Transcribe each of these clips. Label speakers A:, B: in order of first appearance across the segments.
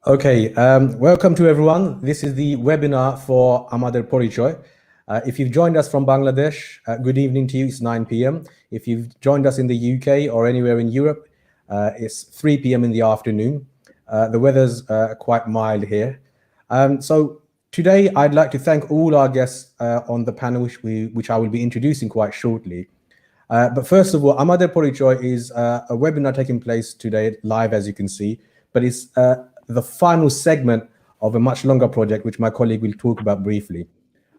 A: Okay, welcome to everyone. This is the webinar for Amader Porichoy. If you've joined us from Bangladesh, good evening to you. It's 9 p.m. If you've joined us in the UK or anywhere in Europe, it's 3 p.m. in the afternoon. The weather's quite mild here. So today I'd like to thank all our guests on the panel, which I will be introducing quite shortly. But first of all, Amader Porichoy is a webinar taking place today live, as you can see, but it's the final segment of a much longer project, which my colleague will talk about briefly.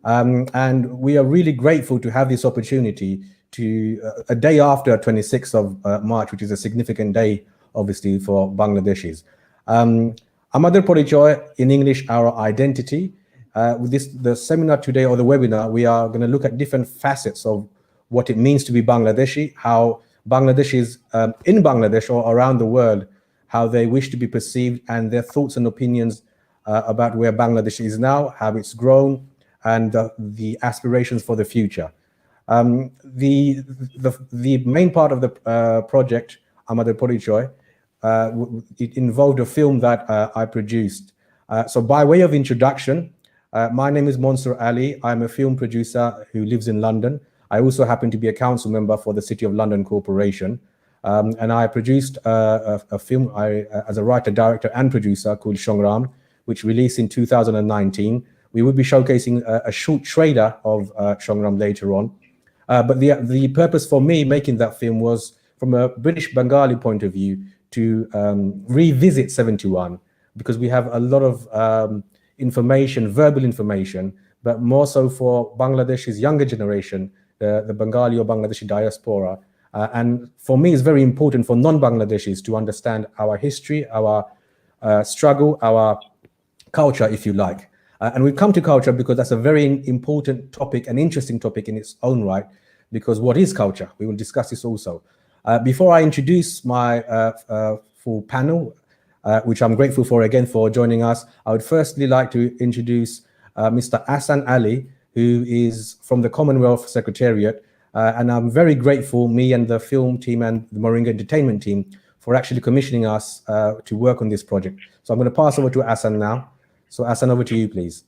A: And we are really grateful to have this opportunity to, a day after 26th of March, which is a significant day, obviously, for Bangladeshis. Amader Porichoy, in English, our identity. With the seminar today, or the webinar, we are going to look at different facets of what it means to be Bangladeshi, how Bangladeshis in Bangladesh or around the world, how they wish to be perceived, and their thoughts and opinions about where Bangladesh is now, how it's grown, and the aspirations for the future. The main part of the project, Amader Porichoy, it involved a film that I produced. So by way of introduction, my name is Munsur Ali. I'm a film producer who lives in London. I also happen to be a council member for the City of London Corporation. And I produced a film as a writer, director, and producer called Shongram, which released in 2019. We will be showcasing a short trailer of Shongram later on. But the purpose for me making that film was, from a British Bengali point of view, to revisit 71, because we have a lot of information, verbal information, but more so for Bangladesh's younger generation, the Bengali or Bangladeshi diaspora. And for me, it's very important for non-Bangladeshis to understand our history, our struggle, our culture, if you like. And we come to culture because that's a very important topic, an interesting topic in its own right, because what is culture? We will discuss this also. Before I introduce my full panel, which I'm grateful for again for joining us, I would firstly like to introduce Mr. Assan Ali, who is from the Commonwealth Secretariat. And I'm very grateful, me and the film team and the Moringa Entertainment team, for actually commissioning us to work on this project. So I'm going to pass over to Assan now. So Assan, over to you, please.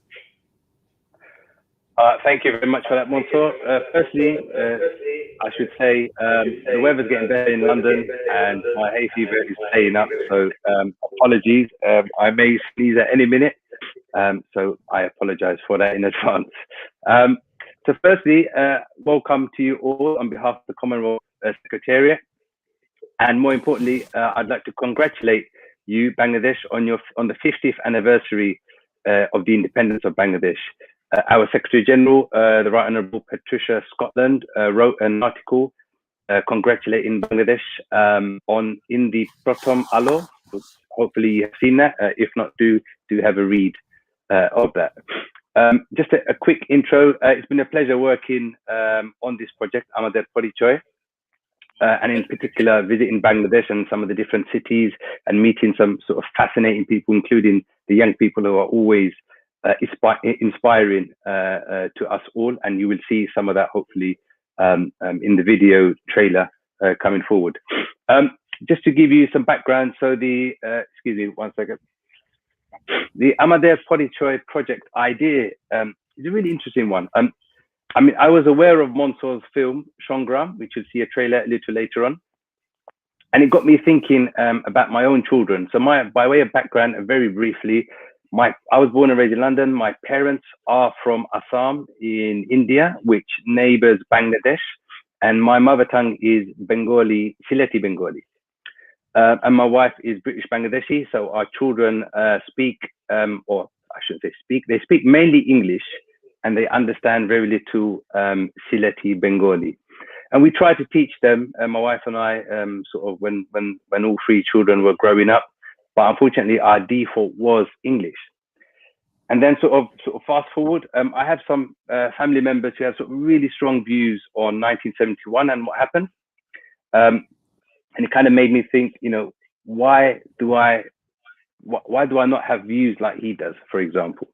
B: Thank you very much for that, Munsur. Firstly, I should say the weather's getting better in London and my hay fever is staying up. So apologies. I may sneeze at any minute. So I apologize for that in advance. So firstly, welcome to you all on behalf of the Commonwealth Secretariat. And more importantly, I'd like to congratulate you, Bangladesh, on the 50th anniversary of the independence of Bangladesh. Our Secretary General, the Right Honourable Patricia Scotland, wrote an article congratulating Bangladesh in the Pratham Alo. Hopefully you have seen that. If not, do have a read of that. Just a quick intro. It's been a pleasure working on this project, Amader Porichoy, and in particular visiting Bangladesh and some of the different cities and meeting some sort of fascinating people, including the young people who are always inspiring to us all. And you will see some of that hopefully in the video trailer coming forward. Just to give you some background, so excuse me one second. The Amader Porichoy project idea is a really interesting one. I mean, I was aware of Munsur's film, Shongram, which you'll see a trailer a little later on. And it got me thinking about my own children. So by way of background, very briefly, I was born and raised in London. My parents are from Assam in India, which neighbors Bangladesh. And my mother tongue is Bengali, Sileti Bengali. And my wife is British Bangladeshi, so our children speak, or I shouldn't say speak, they speak mainly English, and they understand very little Sileti Bengali. And we try to teach them, my wife and I, sort of when all three children were growing up, but unfortunately our default was English. And then sort of fast forward, I have some family members who have sort of really strong views on 1971 and what happened. And it kind of made me think, you know, why do I not have views like he does, for example?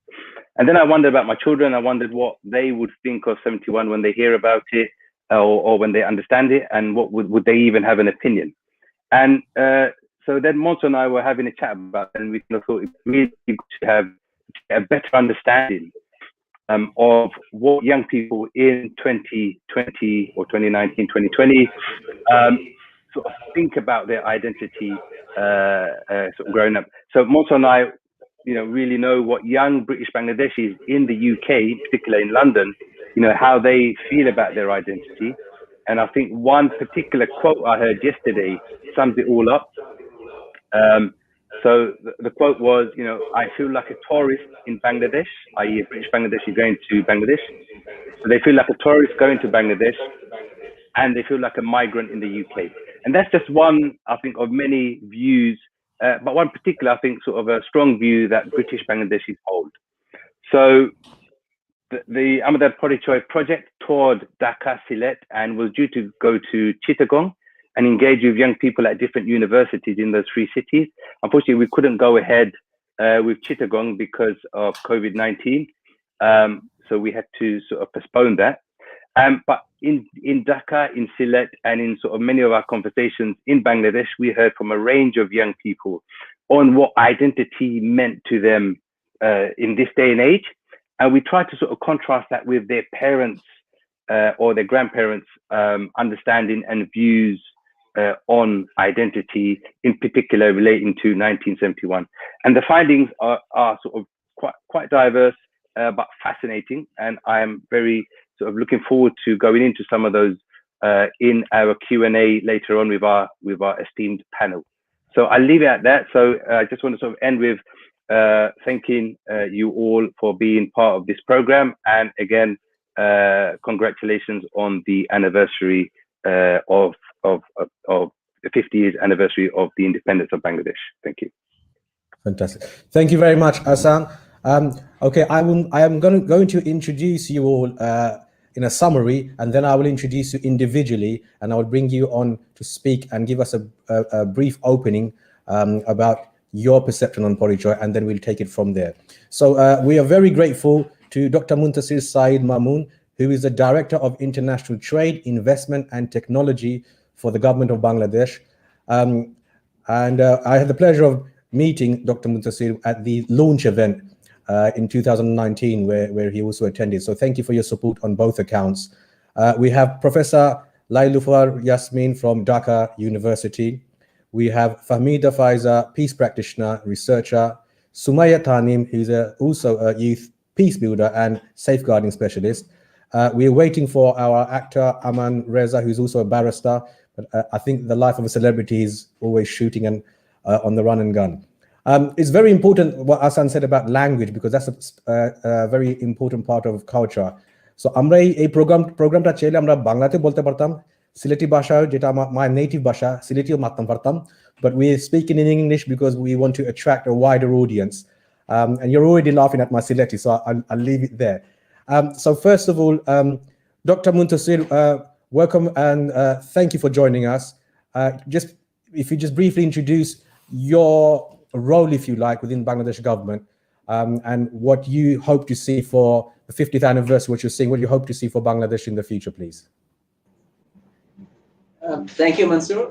B: And then I wondered about my children. I wondered what they would think of 71 when they hear about it, or when they understand it, and what would they even have an opinion? And so then Munsur and I were having a chat about it, and we kind of thought it's really good to have a better understanding of what young people in 2020 or 2019, 2020 sort of think about their identity sort of growing up. So Munsur and I, really know what young British Bangladeshis in the UK, particularly in London, how they feel about their identity. And I think one particular quote I heard yesterday sums it all up. So the quote was, I feel like a tourist in Bangladesh, i.e. a British Bangladeshi going to Bangladesh. So they feel like a tourist going to Bangladesh, and they feel like a migrant in the UK. And that's just one, I think, of many views, but one particular, I think, sort of a strong view that British Bangladeshis hold. So the Amader Porichoy project toured Dhaka, Sylhet, and was due to go to Chittagong and engage with young people at different universities in those three cities. Unfortunately, we couldn't go ahead with Chittagong because of COVID-19. So we had to sort of postpone that. But in Dhaka, in Sylhet, and in sort of many of our conversations in Bangladesh, we heard from a range of young people on what identity meant to them in this day and age. And we tried to sort of contrast that with their parents or their grandparents' understanding and views on identity, in particular relating to 1971. And the findings are sort of quite diverse, but fascinating. And I am very sort of looking forward to going into some of those in our Q&A later on with our esteemed panel. So I'll leave it at that. So I just want to sort of end with thanking you all for being part of this program. And again, congratulations on the anniversary of the 50 years anniversary of the independence of Bangladesh. Thank you.
A: Fantastic. Thank you very much, Assan. Okay, I am going to introduce you all in a summary, and then I will introduce you individually, and I will bring you on to speak and give us a brief opening about your perception on Porichoy, and then we'll take it from there. So we are very grateful to Dr. Muntasir Syed Mamun, who is the Director of International Trade, Investment and Technology for the Government of Bangladesh. And I had the pleasure of meeting Dr. Muntasir at the launch event in 2019, where he also attended. So thank you for your support on both accounts. We have Professor Lailufar Yasmin from Dhaka University. We have Fahmida Faiza, Peace Practitioner, Researcher. Sumaya Tanim, who's also a youth peace builder and safeguarding specialist. We're waiting for our actor, Aman Reza, who's also a barrister. But I think the life of a celebrity is always shooting and on the run and gun. It's very important what Assan said about language, because that's a very important part of culture. So আমরা এই প্রোগ্রামটা চাইলে আমরা বাংলাতে বলতে পারতাম, সিলেটি ভাষা যেটা my native ভাষা, সিলেটিও মারতাম পারতাম, but we're speaking in English because we want to attract a wider audience. And you're already laughing at my Sileti, so I'll leave it there. So first of all, Dr. Muntasir, welcome and thank you for joining us. If you just briefly introduce your role, if you like, within Bangladesh government, and what you hope to see for the 50th anniversary, what you hope to see for Bangladesh in the future, please.
C: Thank you, Munsur.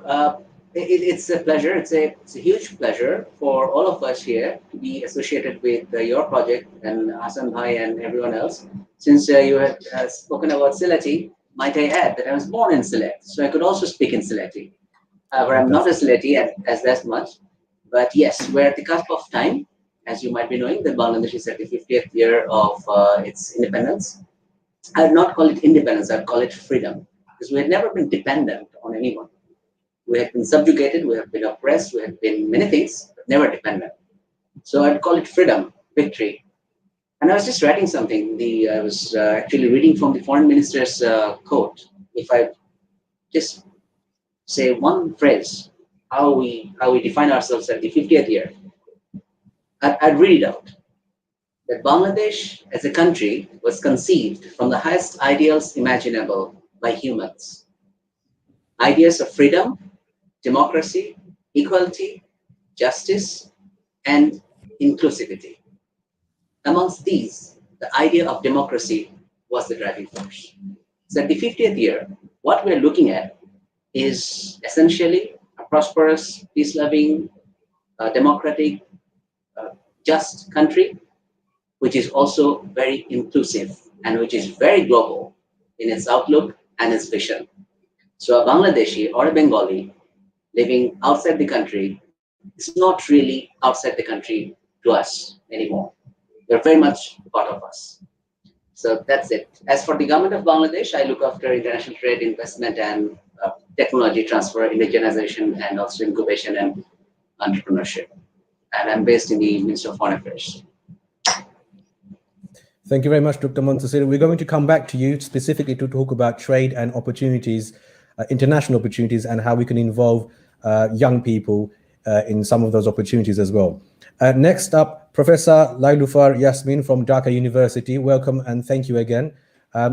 C: It's a pleasure. It's a huge pleasure for all of us here to be associated with your project and Assan Bhai and everyone else. Since you had spoken about Sylheti, might I add that I was born in Sylhet, so I could also speak in Sylheti. However, I'm not a Sylheti as that much, but yes, we're at the cusp of time. As you might be knowing, that Bangladesh is at the 50th year of its independence. I would not call it independence, I'd call it freedom, because we had never been dependent on anyone. We have been subjugated, we have been oppressed, we have been many things, but never dependent. So I'd call it freedom, victory. And I was just writing something. I was actually reading from the foreign minister's quote. If I just say one phrase, how we define ourselves at the 50th year, I'd read it out. That Bangladesh as a country was conceived from the highest ideals imaginable by humans. Ideas of freedom, democracy, equality, justice, and inclusivity. Amongst these, the idea of democracy was the driving force. So at the 50th year, what we're looking at is essentially a prosperous, peace-loving, democratic, just country, which is also very inclusive and which is very global in its outlook and its vision. So a Bangladeshi or a Bengali living outside the country is not really outside the country to us anymore. They're very much part of us. So that's it. As for the government of Bangladesh, I look after international trade, investment, and technology transfer, indigenization, and also incubation and entrepreneurship. And I'm based in the Ministry of Foreign Affairs.
A: Thank you very much, Dr. Muntasir. We're going to come back to you specifically to talk about trade and opportunities, international opportunities, and how we can involve young people in some of those opportunities as well. Next up, Professor Lailufar Yasmin from Dhaka University. Welcome and thank you again.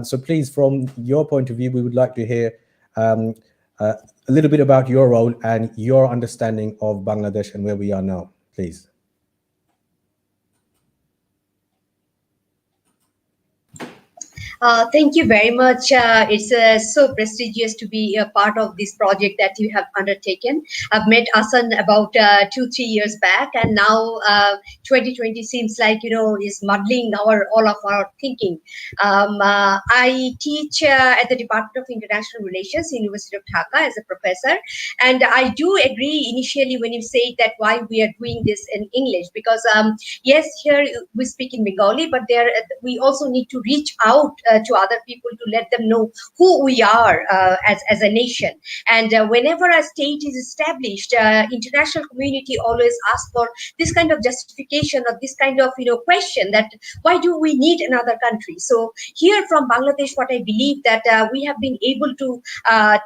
A: So please, from your point of view, we would like to hear a little bit about your role and your understanding of Bangladesh and where we are now, please.
D: Thank you very much. It's so prestigious to be a part of this project that you have undertaken. I've met Assan about 2-3 years back, and now 2020 seems like, is muddling all of our thinking. I teach at the Department of International Relations, University of Dhaka, as a professor, and I do agree initially when you say that why we are doing this in English, because yes, here we speak in Bengali, but there we also need to reach out to other people to let them know who we are as a nation. And whenever a state is established, international community always asks for this kind of justification or this kind of question that why do we need another country? So here from Bangladesh, what I believe that we have been able to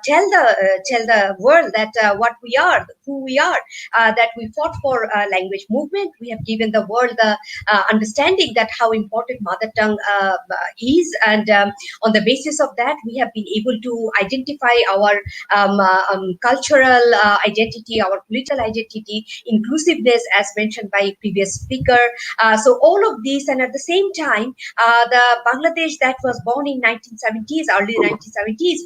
D: tell the world that what we are, who we are, that we fought for language movement. We have given the world the understanding that how important mother tongue is, and on the basis of that, we have been able to identify our cultural identity, our political identity, inclusiveness, as mentioned by previous speaker. So all of this, and at the same time, the Bangladesh that was born in 1970s, early 1970s,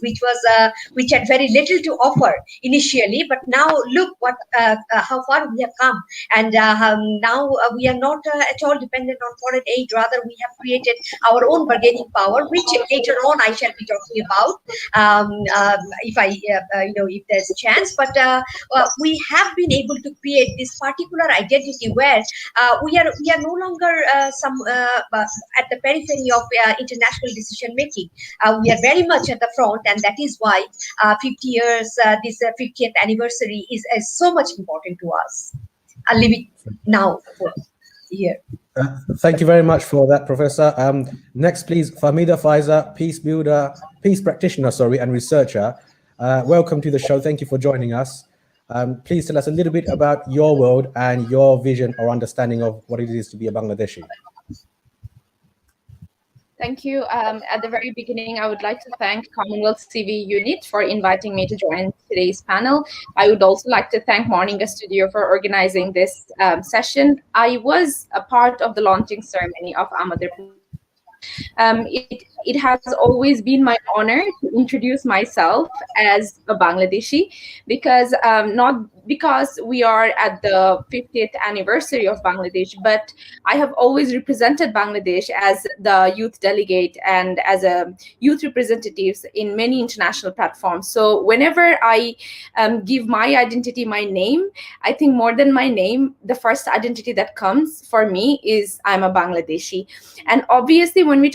D: which had very little to offer initially, but now look what how far we have come, and now we are not at all dependent on foreign aid. Rather, we have created our own bargaining power, which later on I shall be talking about if there's a chance. But we have been able to create this particular identity where we are no longer at the periphery of international decision making. We are very much at the front, and that is why 50 years, this 50th anniversary is so much important to us. I'll leave it now for here.
A: Thank you very much for that, Professor. Next, please, Fahmida Faiza, peace practitioner, and researcher. Welcome to the show. Thank you for joining us. Please tell us a little bit about your world and your vision or understanding of what it is to be a Bangladeshi.
E: Thank you. At the very beginning, I would like to thank Commonwealth CV Unit for inviting me to join today's panel. I would also like to thank Morninga Studio for organizing this session. I was a part of the launching ceremony of Amader. It has always been my honor to introduce myself as a Bangladeshi, because not because we are at the 50th anniversary of Bangladesh, but I have always represented Bangladesh as the youth delegate and as a youth representatives in many international platforms. So whenever I give my identity, my name, I think more than my name, the first identity that comes for me is I'm a Bangladeshi. And obviously when we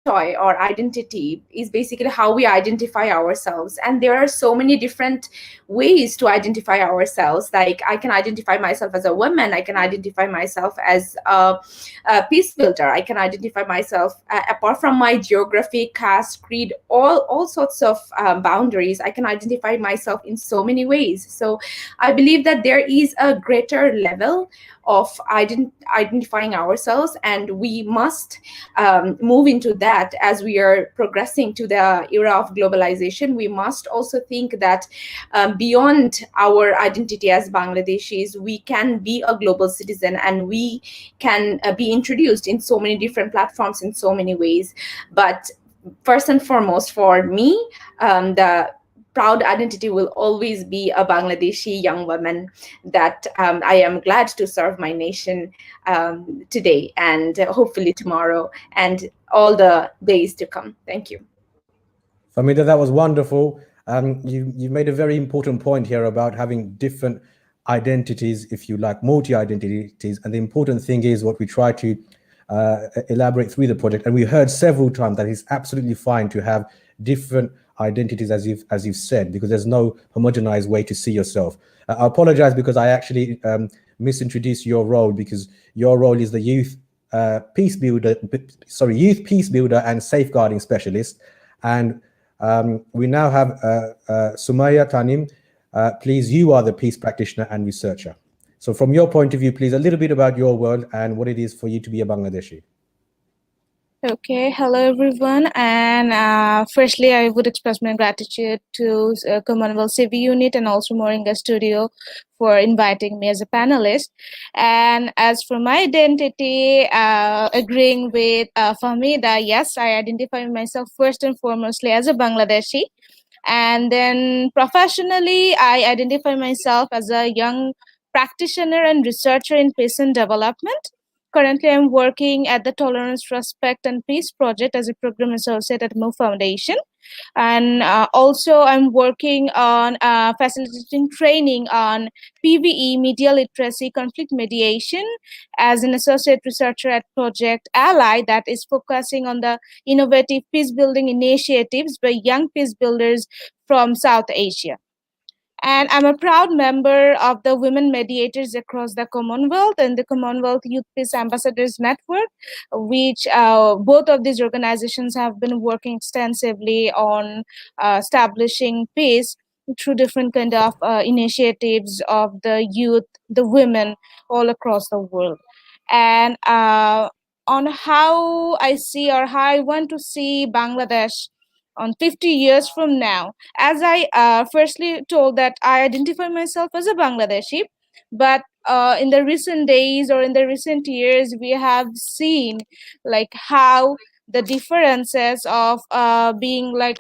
E: or identity is basically how we identify ourselves, and there are so many different ways to identify ourselves. Like I can identify myself as a woman, I can identify myself as a peace builder, I can identify myself apart from my geography, caste, creed, all sorts of boundaries. I can identify myself in so many ways. So I believe that there is a greater level of identifying ourselves, and we must move into that as we are progressing to the era of globalization. We must also think that beyond our identity as Bangladeshis, we can be a global citizen, and we can be introduced in so many different platforms in so many ways. But first and foremost, for me, the proud identity will always be a Bangladeshi young woman that I am glad to serve my nation today and hopefully tomorrow and all the days to come. Thank you.
A: Fahmida, that was wonderful. You made a very important point here about having different identities, if you like, multi-identities. And the important thing is what we try to elaborate through the project. And we heard several times that it's absolutely fine to have different identities, as you've said, because there's no homogenized way to see yourself. I apologize because I actually misintroduced your role, because your role is the youth peace builder and safeguarding specialist. And we now have Sumaya Tanim. Please, you are the peace practitioner and researcher. So from your point of view, please, a little bit about your world and what it is for you to be a Bangladeshi.
F: Okay, hello everyone, and firstly I would express my gratitude to Commonwealth CV Unit and also Moringa Studio for inviting me as a panelist. And as for my identity, agreeing with Fahmida, yes, I identify myself first and foremostly as a Bangladeshi, and then professionally I identify myself as a young practitioner and researcher in peace and development. Currently, I'm working at the Tolerance, Respect and Peace Project as a program associate at Mo Foundation. And also, I'm working on facilitating training on PVE, media literacy, conflict mediation, as an associate researcher at Project Ally that is focusing on the innovative peace building initiatives by young peace builders from South Asia. And I'm a proud member of the women mediators across the Commonwealth and the Commonwealth Youth Peace Ambassadors Network, which both of these organizations have been working extensively on establishing peace through different kind of initiatives of the youth, the women all across the world. And on how I see or how I want to see Bangladesh on 50 years from now, as I firstly told that I identify myself as a Bangladeshi, but in the recent days or in the recent years, we have seen like how the differences of being like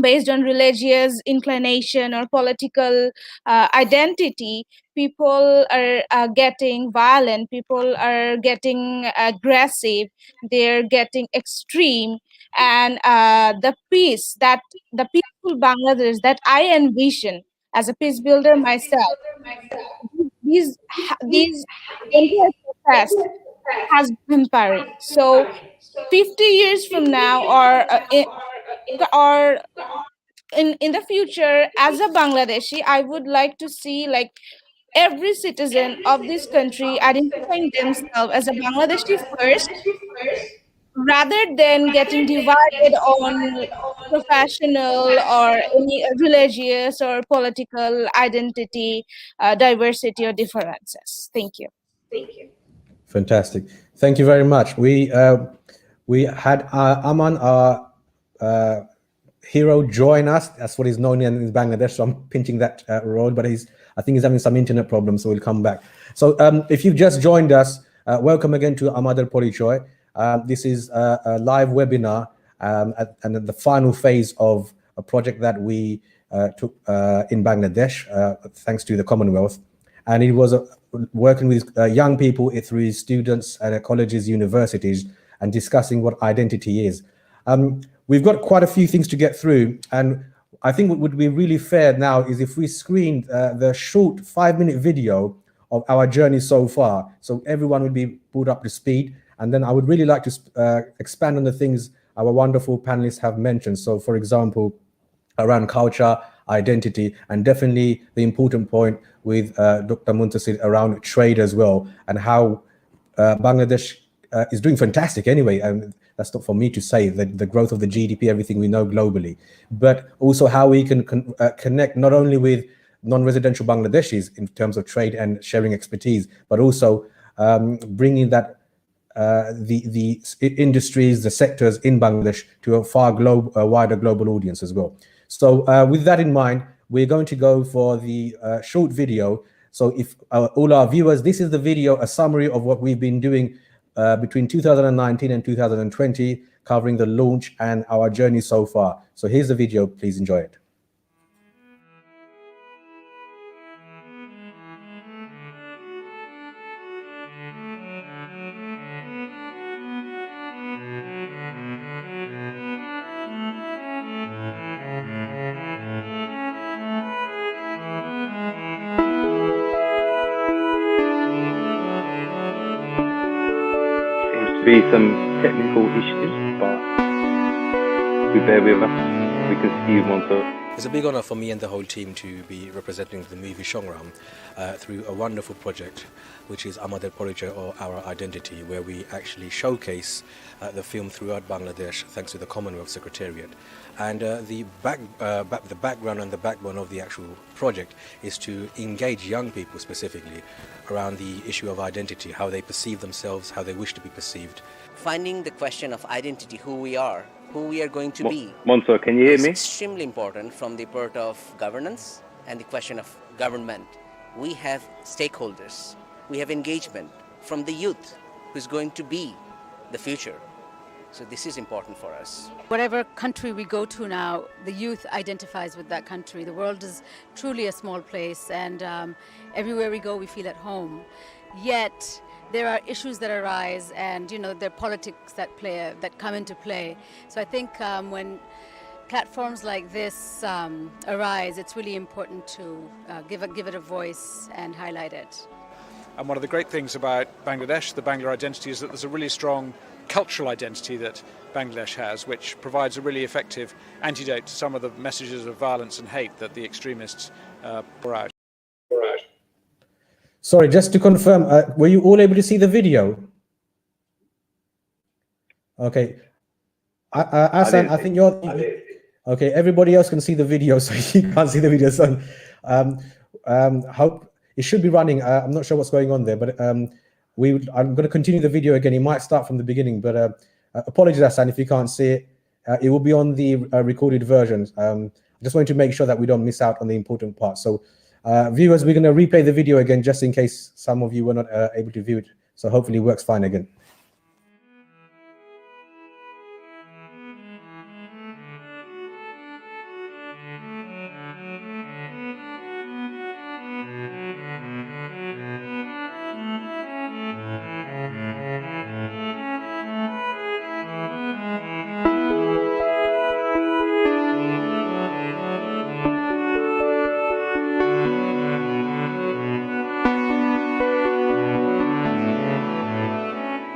F: based on religious inclination or political identity, people are getting violent, people are getting aggressive, they're getting extreme. And the peaceful Bangladesh that I envision as a peace builder myself, these entire process has been empowering. So 50 years from now, or in the future, as a Bangladeshi, I would like to see like every citizen of this country identifying themselves as a Bangladeshi first, rather than getting divided on professional or any religious or political identity, diversity or differences. Thank you.
A: Fantastic. Thank you very much. We had Aman, our hero, join us. That's what he's known in Bangladesh. So I'm pinching that role, but I think he's having some internet problems, so we'll come back. So if you've just joined us, welcome again to Amader Porichoy. This is a live webinar and the final phase of a project that we took in Bangladesh, thanks to the Commonwealth. And it was working with young people through students at colleges, universities, and discussing what identity is. We've got quite a few things to get through, and I think what would be really fair now is if we screened the short 5-minute video of our journey so far, so everyone would be brought up to speed. And then I would really like to expand on the things our wonderful panelists have mentioned. So, for example, around culture, identity, and definitely the important point with Dr. Muntasir around trade as well, and how Bangladesh is doing fantastic anyway. And that's not for me to say, the growth of the GDP, everything we know globally, but also how we can connect not only with non-residential Bangladeshis in terms of trade and sharing expertise, but also bringing that the industries, the sectors in Bangladesh to a far wider global audience as well. So with that in mind, we're going to go for the short video. So if all our viewers, this is the video, a summary of what we've been doing between 2019 and 2020, covering the launch and our journey so far. So here's the video, please enjoy it.
B: Be some technical issues, but we bear with us. We can see you, Munsur.
G: It's a big honor for me and the whole team to be representing the movie Shongram through a wonderful project, which is Amader Porichoy, or Our Identity, where we actually showcase the film throughout Bangladesh thanks to the Commonwealth Secretariat. And the background and the backbone of the actual project is to engage young people specifically around the issue of identity, how they perceive themselves, how they wish to be perceived.
H: Finding the question of identity, who we are going to be.
B: Munsur, can you hear
H: is
B: me?
H: extremely important from the part of governance and the question of government. We have stakeholders, we have engagement from the youth who's going to be the future. So this is important for us.
I: Whatever country we go to now, the youth identifies with that country. The world is truly a small place, and everywhere we go we feel at home. Yet there are issues that arise, and there are politics that come into play. So I think when platforms like this arise, it's really important to give it a voice and highlight it.
J: And one of the great things about Bangladesh, the Bangla identity, is that there's a really strong cultural identity that Bangladesh has, which provides a really effective antidote to some of the messages of violence and hate that the extremists pour out.
A: Sorry, just to confirm, were you all able to see the video? Okay. Assan, I think you're... Okay, everybody else can see the video, so you can't see the video. So hope it should be running. I'm not sure what's going on there, but I'm going to continue the video again. It might start from the beginning, but apologies, Assan, if you can't see it. It will be on the recorded versions. I just wanted to make sure that we don't miss out on the important part. So viewers, we're going to replay the video again, just in case some of you were not able to view it. So hopefully it works fine again.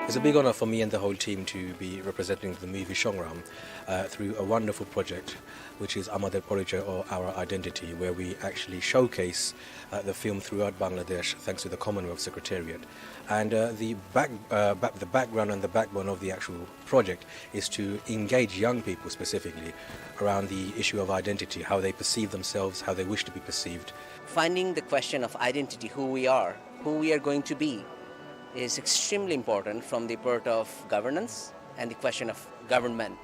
G: It's a big honor for me and the whole team to be representing the movie Shongram through a wonderful project, which is Amader Porichoy, or Our Identity, where we actually showcase the film throughout Bangladesh thanks to the Commonwealth Secretariat. And the background and the backbone of the actual project is to engage young people specifically around the issue of identity, how they perceive themselves, how they wish to be perceived.
H: Finding the question of identity, who we are going to be, is extremely important from the part of governance and the question of government.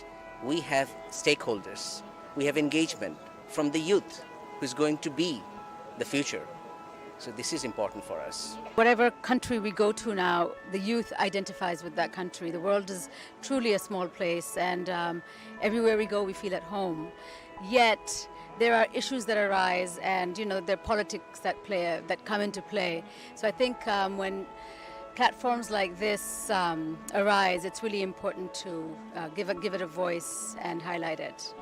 H: We have stakeholders, we have engagement from the youth who's going to be the future. So this is important for us.
I: Whatever country we go to now, the youth identifies with that country. The world is truly a small place, and everywhere we go we feel at home. Yet there are issues that arise, and there are politics that come into play. So I think when platforms like this arise, it's really important to give it a voice and highlight it.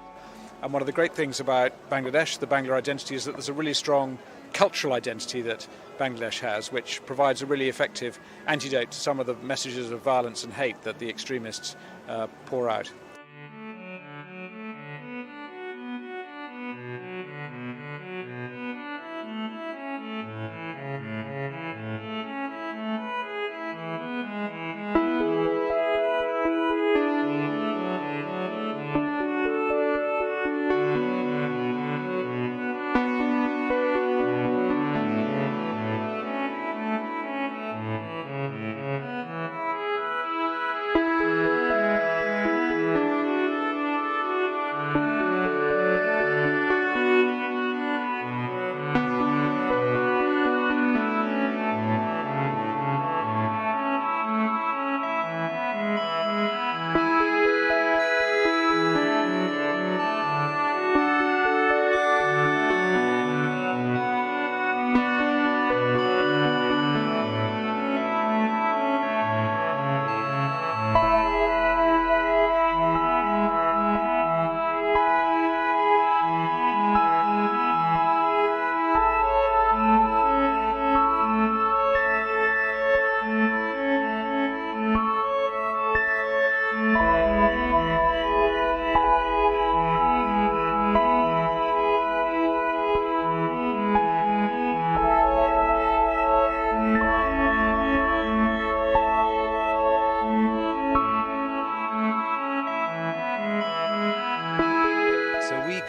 J: And one of the great things about Bangladesh, the Bangla identity, is that there's a really strong cultural identity that Bangladesh has, which provides a really effective antidote to some of the messages of violence and hate that the extremists pour out.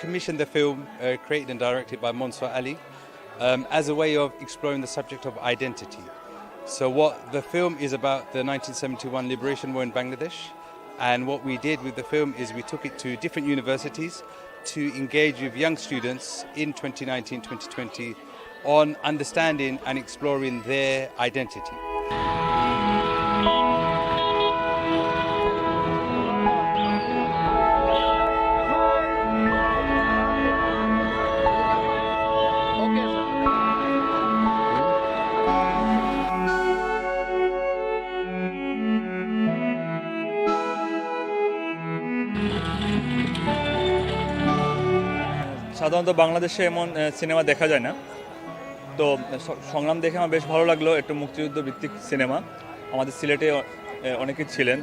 K: commissioned the film created and directed by Munsur Ali as a way of exploring the subject of identity. So what the film is about, the 1971 Liberation War in Bangladesh, and what we did with the film is we took it to different universities to engage with young students in 2019-2020 on understanding and exploring their identity.
L: সাধারণত বাংলাদেশে এমন cinema দেখা যায় না, তো সংগ্রাম দেখে আমার বেশ ভালো লাগলো। একটু মুক্তিযুদ্ধ ভিত্তিক সিনেমা, আমাদের সিলেটে অনেকে ছিলেন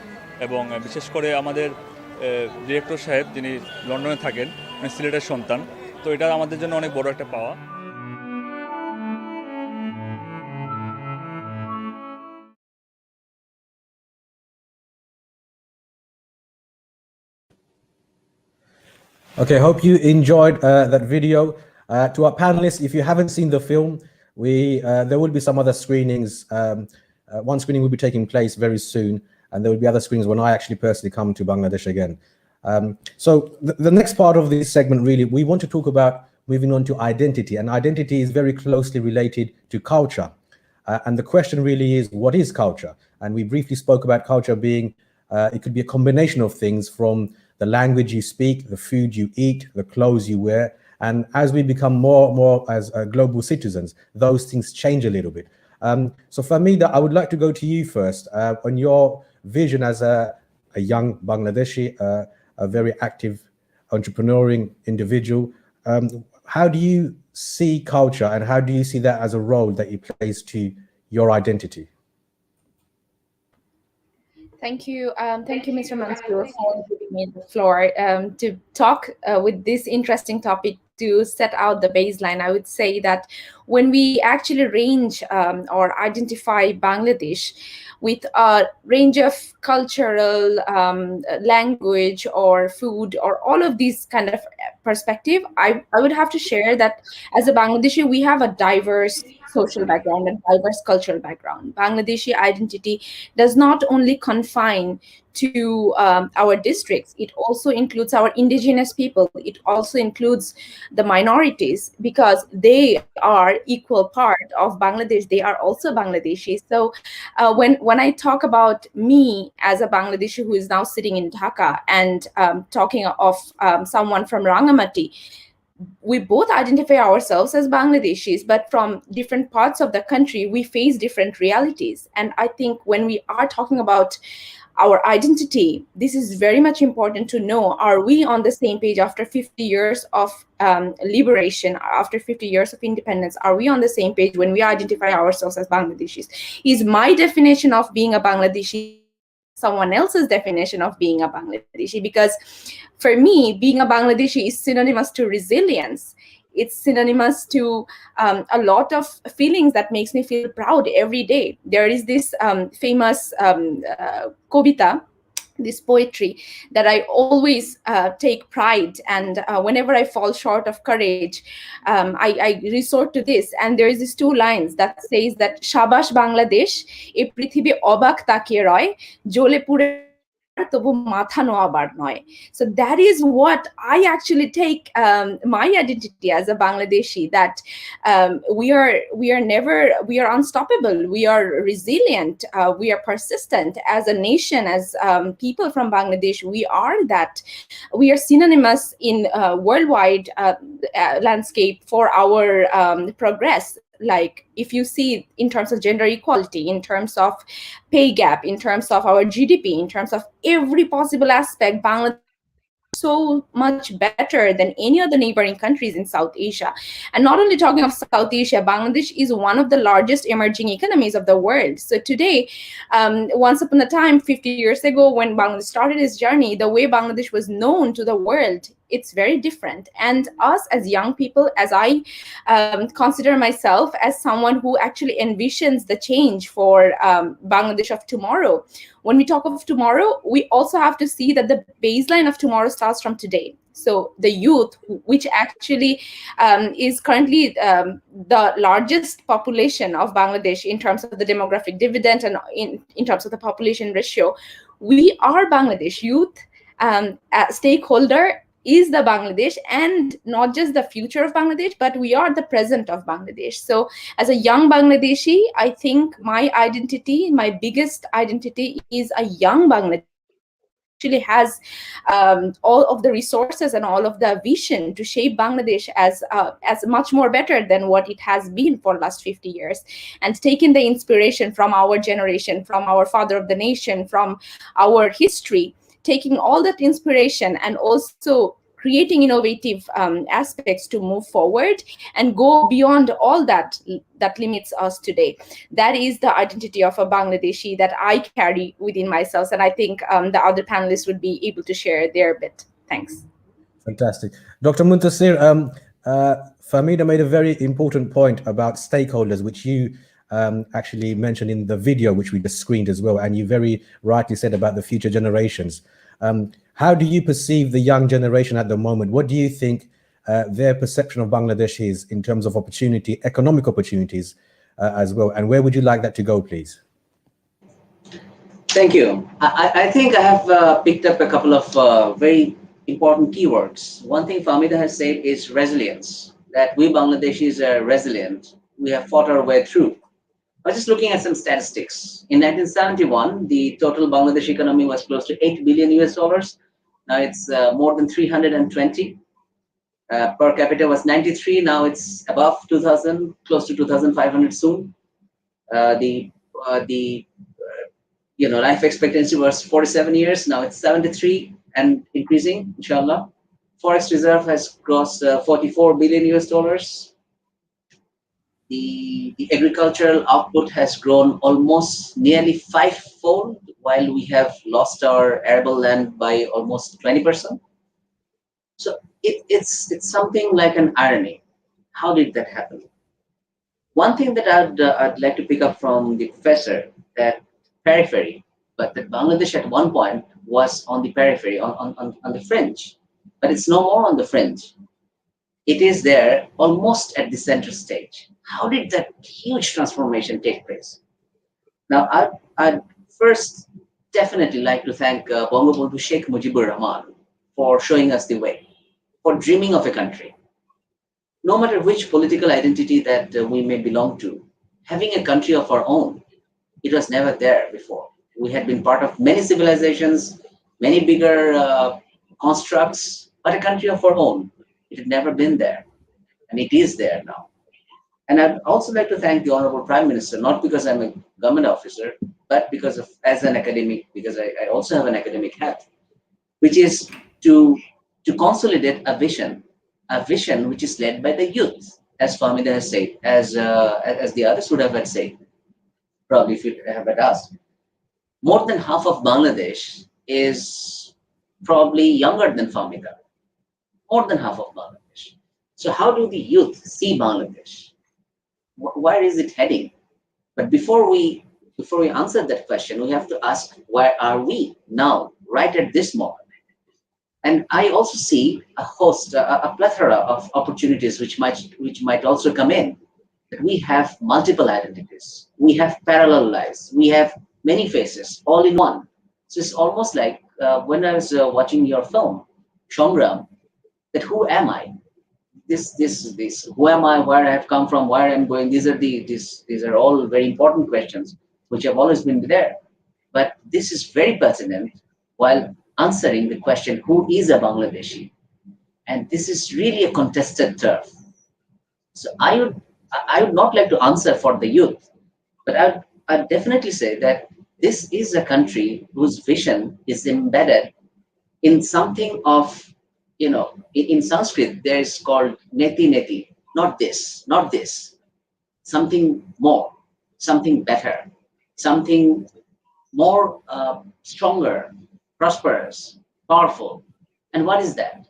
L: এবং বিশেষ করে আমাদের ডিরেক্টর সাহেব যিনি লন্ডনে থাকেন, উনি সিলেটের সন্তান, তো এটা আমাদের জন্য অনেক বড় একটা পাওয়া।
A: Okay, hope you enjoyed that video. To our panelists, if you haven't seen the film, there will be some other screenings. One screening will be taking place very soon, and there will be other screenings when I actually personally come to Bangladesh again. So the next part of this segment, really, we want to talk about moving on to identity, and identity is very closely related to culture. And the question really is, what is culture? And we briefly spoke about culture being, it could be a combination of things, from the language you speak, the food you eat, the clothes you wear. And as we become more as global citizens, those things change a little bit. So Fahmida, I would like to go to you first on your vision as a young Bangladeshi, a very active entrepreneuring individual. How do you see culture, and how do you see that as a role that it plays to your identity?
E: Thank you, Mr. Munsur, for giving me the floor to talk with this interesting topic. To set out the baseline, I would say that when we actually range or identify Bangladesh with a range of cultural, language, or food, or all of these kind of perspective, I would have to share that as a Bangladeshi, we have a diverse social background and diverse cultural background. Bangladeshi identity does not only confine to our districts, it also includes our indigenous people, it also includes the minorities, because they are equal part of Bangladesh, they are also Bangladeshi. So when I talk about me as a Bangladeshi who is now sitting in Dhaka, and talking of someone from Rangamati, we both identify ourselves as Bangladeshis, but from different parts of the country, we face different realities. And I think when we are talking about our identity, this is very much important to know, are we on the same page after 50 years of liberation, after 50 years of independence? Are we on the same page when we identify ourselves as Bangladeshis? Is my definition of being a Bangladeshi someone else's definition of being a Bangladeshi? Because for me, being a Bangladeshi is synonymous to resilience. It's synonymous to a lot of feelings that makes me feel proud every day. There is this famous kobita, this poetry that I always take pride, and whenever I fall short of courage, I resort to this. And there is these two lines that says that Shabash Bangladesh, e prithibi obak takiye roy, jole pure তবু মাথা নোয়াবার নয়. So that is what I actually take my identity as a Bangladeshi, that we are unstoppable, we are resilient, we are persistent as a nation, as people from Bangladesh. We are that. We are synonymous in worldwide landscape for our progress. Like if you see in terms of gender equality, in terms of pay gap, in terms of our GDP, in terms of every possible aspect, Bangladesh is so much better than any other neighboring countries in South Asia. And not only talking of South Asia, Bangladesh is one of the largest emerging economies of the world. So today, once upon a time, 50 years ago, when Bangladesh started its journey, the way Bangladesh was known to the world it's very different. And us as young people, as I consider myself as someone who actually envisions the change for Bangladesh of tomorrow. When we talk of tomorrow, we also have to see that the baseline of tomorrow starts from today. So the youth, which actually is currently the largest population of Bangladesh in terms of the demographic dividend and in terms of the population ratio, we are Bangladesh. Youth stakeholder is the Bangladesh, and not just the future of Bangladesh, but we are the present of Bangladesh. So as a young Bangladeshi, I think my identity, my biggest identity, is a young Bangladeshi actually has all of the resources and all of the vision to shape Bangladesh as much more better than what it has been for the last 50 years, and taking the inspiration from our generation, from our father of the nation, from our history, taking all that inspiration and also creating innovative aspects to move forward and go beyond all that limits us today. That is the identity of a Bangladeshi that I carry within myself, and I think the other panelists would be able to share their bit. Thanks.
A: Fantastic. Dr. Muntasir, Fahmida made a very important point about stakeholders, which you actually mentioned in the video, which we just screened as well, and you very rightly said about the future generations. How do you perceive the young generation at the moment? What do you think their perception of Bangladesh is in terms of opportunity, economic opportunities as well? And where would you like that to go, please?
C: Thank you. I think I have picked up a couple of very important keywords. One thing Fahmida has said is resilience, that we Bangladeshis are resilient. We have fought our way through. I was just looking at some statistics. In 1971, the total Bangladesh economy was close to $8 billion US. Now it's more than 320. Per capita was 93. Now it's above 2,000, close to 2,500 soon. The life expectancy was 47 years. Now it's 73 and increasing, inshallah. Forex reserve has crossed $44 billion US. The agricultural output has grown almost nearly 5-fold, while we have lost our arable land by almost 20%. So it's something like an irony. How did that happen? One thing that I'd like to pick up from the professor, that periphery, but that Bangladesh at one point was on the periphery, on the fringe, but it's no more on the fringe. It is there almost at the center stage. How did that huge transformation take place? Now, I'd first definitely like to thank Bangabandhu Sheikh Mujibur Rahman for showing us the way, for dreaming of a country. No matter which political identity that we may belong to, having a country of our own, it was never there before. We had been part of many civilizations, many bigger constructs, but a country of our own, it had never been there, and it is there now. And I'd also like to thank the Honorable Prime Minister, not because I'm a government officer, but because of, as an academic, because I also have an academic hat, which is to consolidate a vision which is led by the youth, as Fahmida has said, as the others would have said, probably if you have asked. More than half of Bangladesh is probably younger than Fahmida. More than half of Bangladesh. So how do the youth see Bangladesh? Where is it heading? But before we answer that question, we have to ask, where are we now, right at this moment? And I also see a plethora of opportunities which might also come in. We have multiple identities. We have parallel lives. We have many faces, all in one. So it's almost like when I was watching your film, Shongram, that who am I? This, who am I, where I have come from, where I'm going, these are all very important questions, which have always been there. But this is very pertinent while answering the question, who is a Bangladeshi? And this is really a contested turf. So I would not like to answer for the youth, but I'd definitely say that this is a country whose vision is embedded in something of, in Sanskrit, there is called neti neti, not this, something more, something better, something more stronger, prosperous, powerful. And what is that?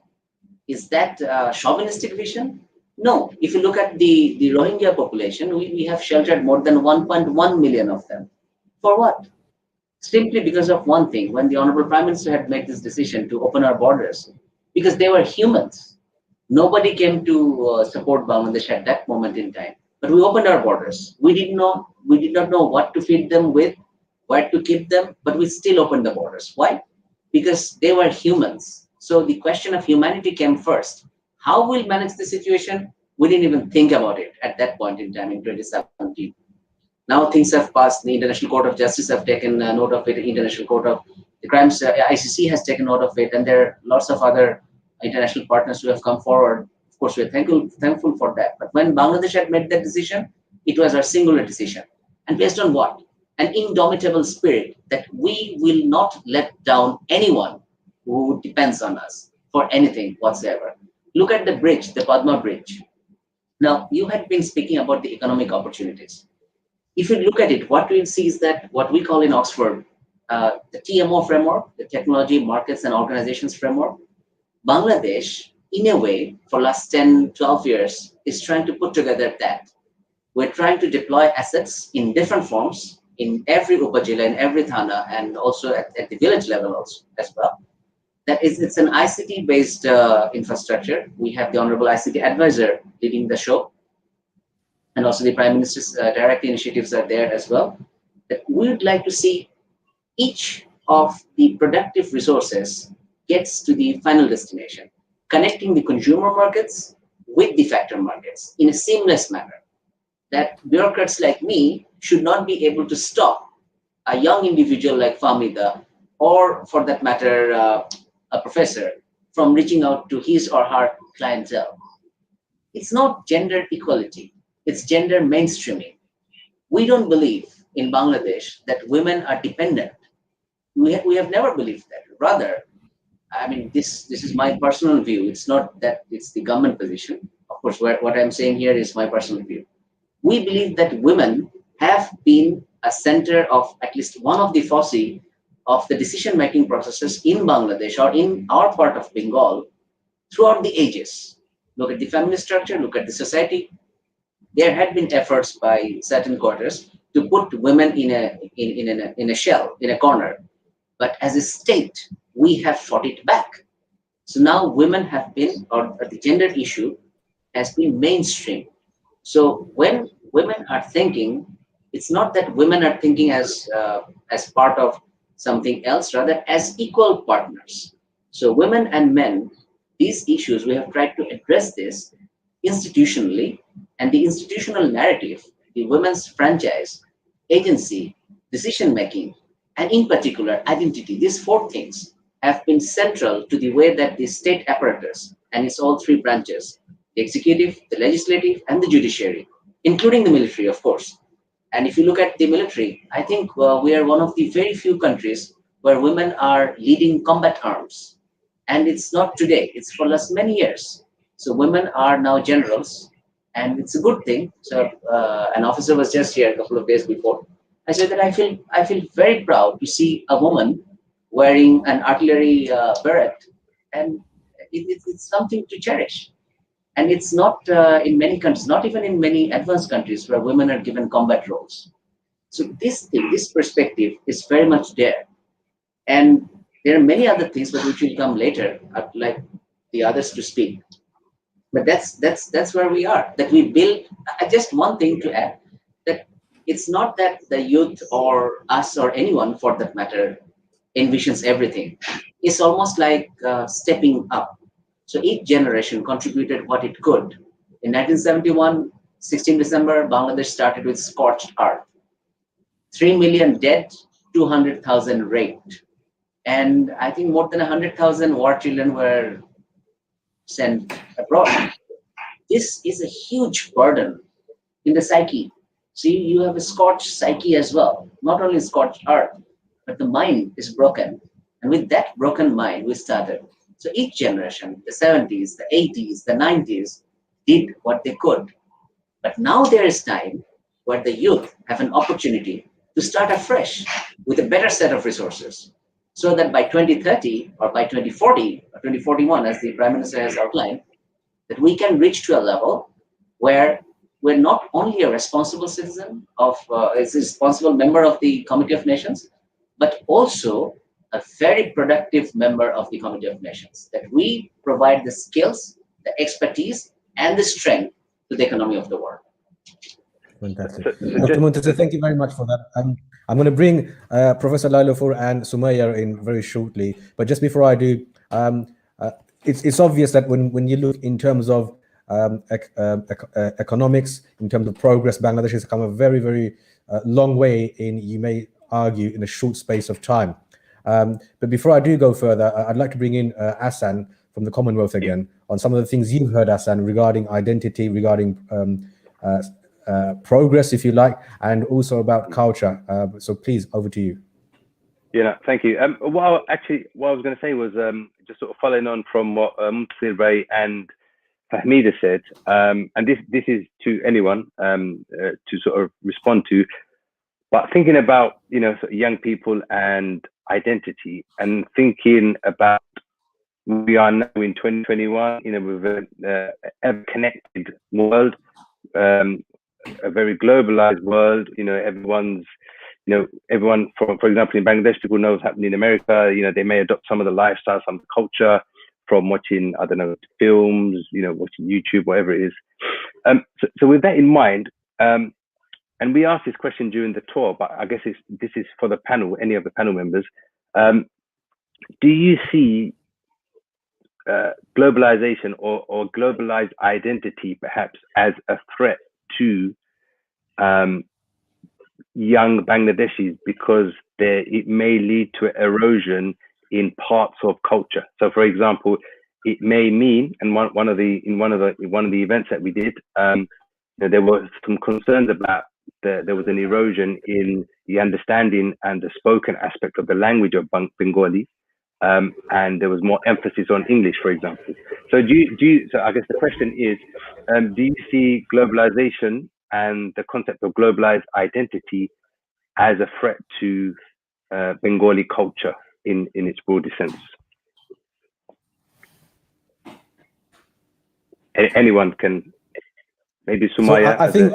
C: Is that chauvinistic vision? No. If you look at the Rohingya population, we have sheltered more than 1.1 million of them. For what? Simply because of one thing. When the Honorable Prime Minister had made this decision to open our borders, because they were humans. Nobody came to support Bangladesh at that moment in time. But we opened our borders. We did not know what to feed them with, where to keep them, but we still opened the borders. Why? Because they were humans. So the question of humanity came first. How we'll manage the situation? We didn't even think about it at that point in time in 2017. Now things have passed. The International Court of Justice have taken note of it. The International Court of the Crimes, ICC has taken note of it, and there are lots of other international partners who have come forward. Of course, we're thankful for that. But when Bangladesh had made that decision, it was our singular decision. And based on what? An indomitable spirit that we will not let down anyone who depends on us for anything whatsoever. Look at the bridge, the Padma Bridge. Now, you had been speaking about the economic opportunities. If you look at it, what we'll see is that what we call in Oxford, the TMO framework, the Technology, Markets and Organizations framework, Bangladesh, in a way, for last 10, 12 years, is trying to put together that. We're trying to deploy assets in different forms in every Upazila, in every Thana, and also at the village level also as well. It's an ICT-based infrastructure. We have the Honorable ICT Advisor leading the show. And also the Prime Minister's direct initiatives are there as well. That we would like to see each of the productive resources gets to the final destination, connecting the consumer markets with the factor markets in a seamless manner. That bureaucrats like me should not be able to stop a young individual like Fahmida, or for that matter, a professor, from reaching out to his or her clientele. It's not gender equality. It's gender mainstreaming. We don't believe in Bangladesh that women are dependent. We have never believed that. Rather, I mean, this is my personal view. It's not that it's the government position. Of course, what I'm saying here is my personal view. We believe that women have been a center of at least one of the foci of the decision-making processes in Bangladesh or in our part of Bengal throughout the ages. Look at the family structure, look at the society. There had been efforts by certain quarters to put women in a shell, in a corner. But as a state, we have fought it back. So now women have been, or the gender issue has been mainstream. So when women are thinking, it's not that women are thinking as part of something else, rather as equal partners. So women and men, these issues, we have tried to address this institutionally, and the institutional narrative, the women's franchise, agency, decision-making, and in particular, identity, these four things have been central to the way that the state apparatus, and it's all three branches, the executive, the legislative, and the judiciary, including the military, of course. And if you look at the military, I think we are one of the very few countries where women are leading combat arms. And it's not today, it's for last many years. So women are now generals, and it's a good thing. So an officer was just here a couple of days before. I said that I feel very proud to see a woman wearing an artillery beret, and it's something to cherish. And it's not in many countries, not even in many advanced countries where women are given combat roles. So this thing, this perspective is very much there. And there are many other things, but which will come later. I'd like the others to speak. But that's where we are. That we build. Just one thing to add: that it's not that the youth or us or anyone, for that matter, envisions everything. It's almost like stepping up. So each generation contributed what it could. In 1971, 16 December, Bangladesh started with scorched earth. 3 million dead, 200,000 raped. And I think more than 100,000 war children were sent abroad. This is a huge burden in the psyche. See, you have a scorched psyche as well. Not only scorched earth, but the mind is broken. And with that broken mind, we started. So each generation, the 70s, the 80s, the 90s, did what they could. But now there is time where the youth have an opportunity to start afresh with a better set of resources. so that by 2030 or by 2040 or 2041, as the Prime Minister has outlined, that we can reach to a level where we're not only a responsible citizen of, a responsible member of the Committee of Nations, but also a very productive member of the Committee of Nations, that we provide the skills, the expertise, and the strength to the economy of the world.
A: Fantastic. Dr. Muntasir, thank you very much for that. I'm going to bring Professor Lailufar and Sumaya in very shortly, but just before I do, it's obvious that when you look in terms of economics, in terms of progress, Bangladesh has come a very, very long way in, you may argue, in a short space of time. But before I do go further, I'd like to bring in Assan from the Commonwealth again on some of the things you've heard, Assan, regarding identity, regarding progress, if you like, and also about culture. So please, over to you.
B: Yeah, thank you. What I was going to say was just sort of following on from what Muntasir and Fahmida said, and this is to anyone to sort of respond to, but thinking about, you know, sort of young people and identity, and thinking about we are now in 2021, you know, with an ever-connected world, a very globalized world. You know, everyone, for example, in Bangladesh, people know what's happening in America. You know, they may adopt some of the lifestyle, some of the culture from watching, I don't know, films, you know, watching YouTube, whatever it is. So with that in mind, and we asked this question during the tour, but I guess this is for the panel, any of the panel members. Do you see globalization or globalized identity perhaps as a threat to young Bangladeshis, because it may lead to erosion in parts of culture? So, for example, it may mean, and one of the events that we did, there were some concerns about there was an erosion in the understanding and the spoken aspect of the language of Bengali, and there was more emphasis on English, for example. So so I guess the question is, do you see globalization and the concept of globalized identity as a threat to Bengali culture in its broadest sense? Anyone can, maybe Sumaya.
A: So I think,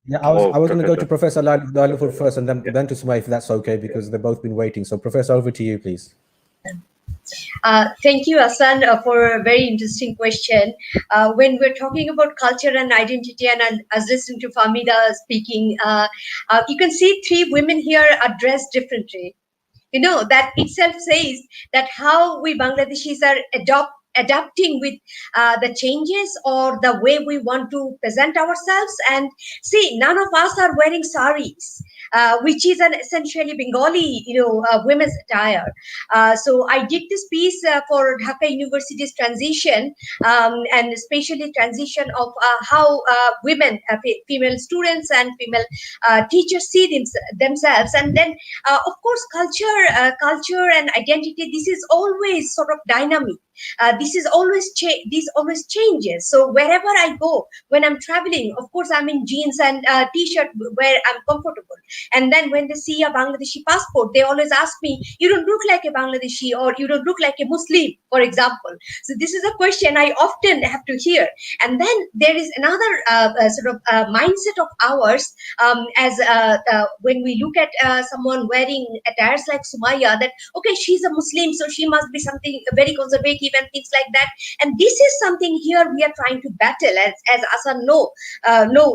A: yeah, I was going to go to Professor Lailufar first, and then to Sumaya, if that's okay, because they've both been waiting. So, Professor, over to you, please.
D: Thank you, Assan, for a very interesting question. When we're talking about culture and identity, and I was listening to Fahmida speaking, you can see three women here are dressed differently. You know, that itself says that how we Bangladeshis are adapting with the changes or the way we want to present ourselves. And see, none of us are wearing saris, which is an essentially Bengali, women's attire. So I did this piece for Dhaka University's transition, and especially transition of how women, female students and female teachers see themselves. And then, of course, culture and identity, this is always sort of dynamic. This always changes. So wherever I go, when I'm traveling, of course, I'm in jeans and t-shirt where I'm comfortable. And then when they see a Bangladeshi passport, they always ask me, you don't look like a Bangladeshi, or you don't look like a Muslim, for example. So this is a question I often have to hear. And then there is another sort of mindset of ours, as when we look at someone wearing attires like Sumaya, that, okay, she's a Muslim, so she must be something very conservative and things like that. And this is something here we are trying to battle, as Assan know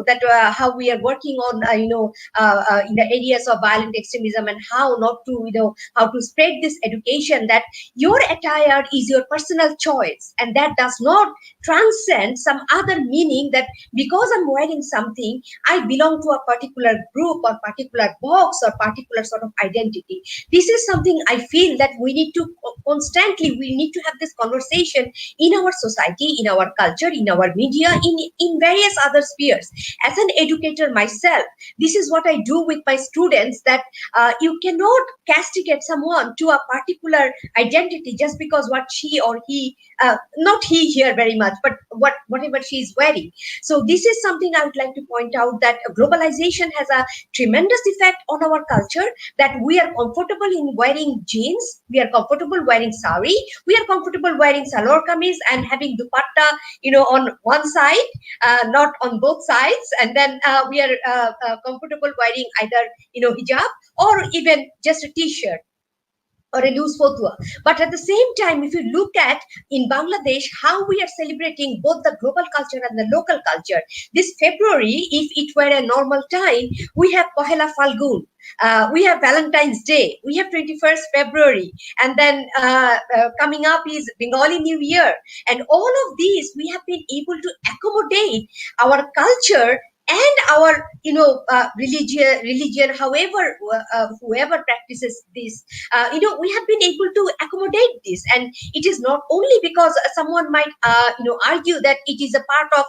D: that how we are working on in the areas of violent extremism, and how not to how to spread this education that your attire is your personal choice, and that does not transcend some other meaning, that because I'm wearing something, I belong to a particular group or particular box or particular sort of identity. This is something I feel that we need to constantly, we need to have this conversation in our society, in our culture, in our media, in various other spheres. As an educator myself, this is what I do with my students, that you cannot castigate someone to a particular identity just because what she or he, not he here very much, but whatever she is wearing. So this is something I would like to point out, that globalization has a tremendous effect on our culture, that we are comfortable in wearing jeans, we are comfortable wearing sari, we are comfortable wearing salwar kameez and having dupatta, on one side, not on both sides, and then we are comfortable wearing either, hijab or even just a t-shirt or a loose fatwa. But at the same time, if you look at in Bangladesh, how we are celebrating both the global culture and the local culture. This February, if it were a normal time, we have Pohela Falgun, we have Valentine's Day, we have 21st February, and then coming up is Bengali New Year. And all of these, we have been able to accommodate our culture and our religion, however whoever practices this, we have been able to accommodate this. And it is not only because someone might argue that it is a part of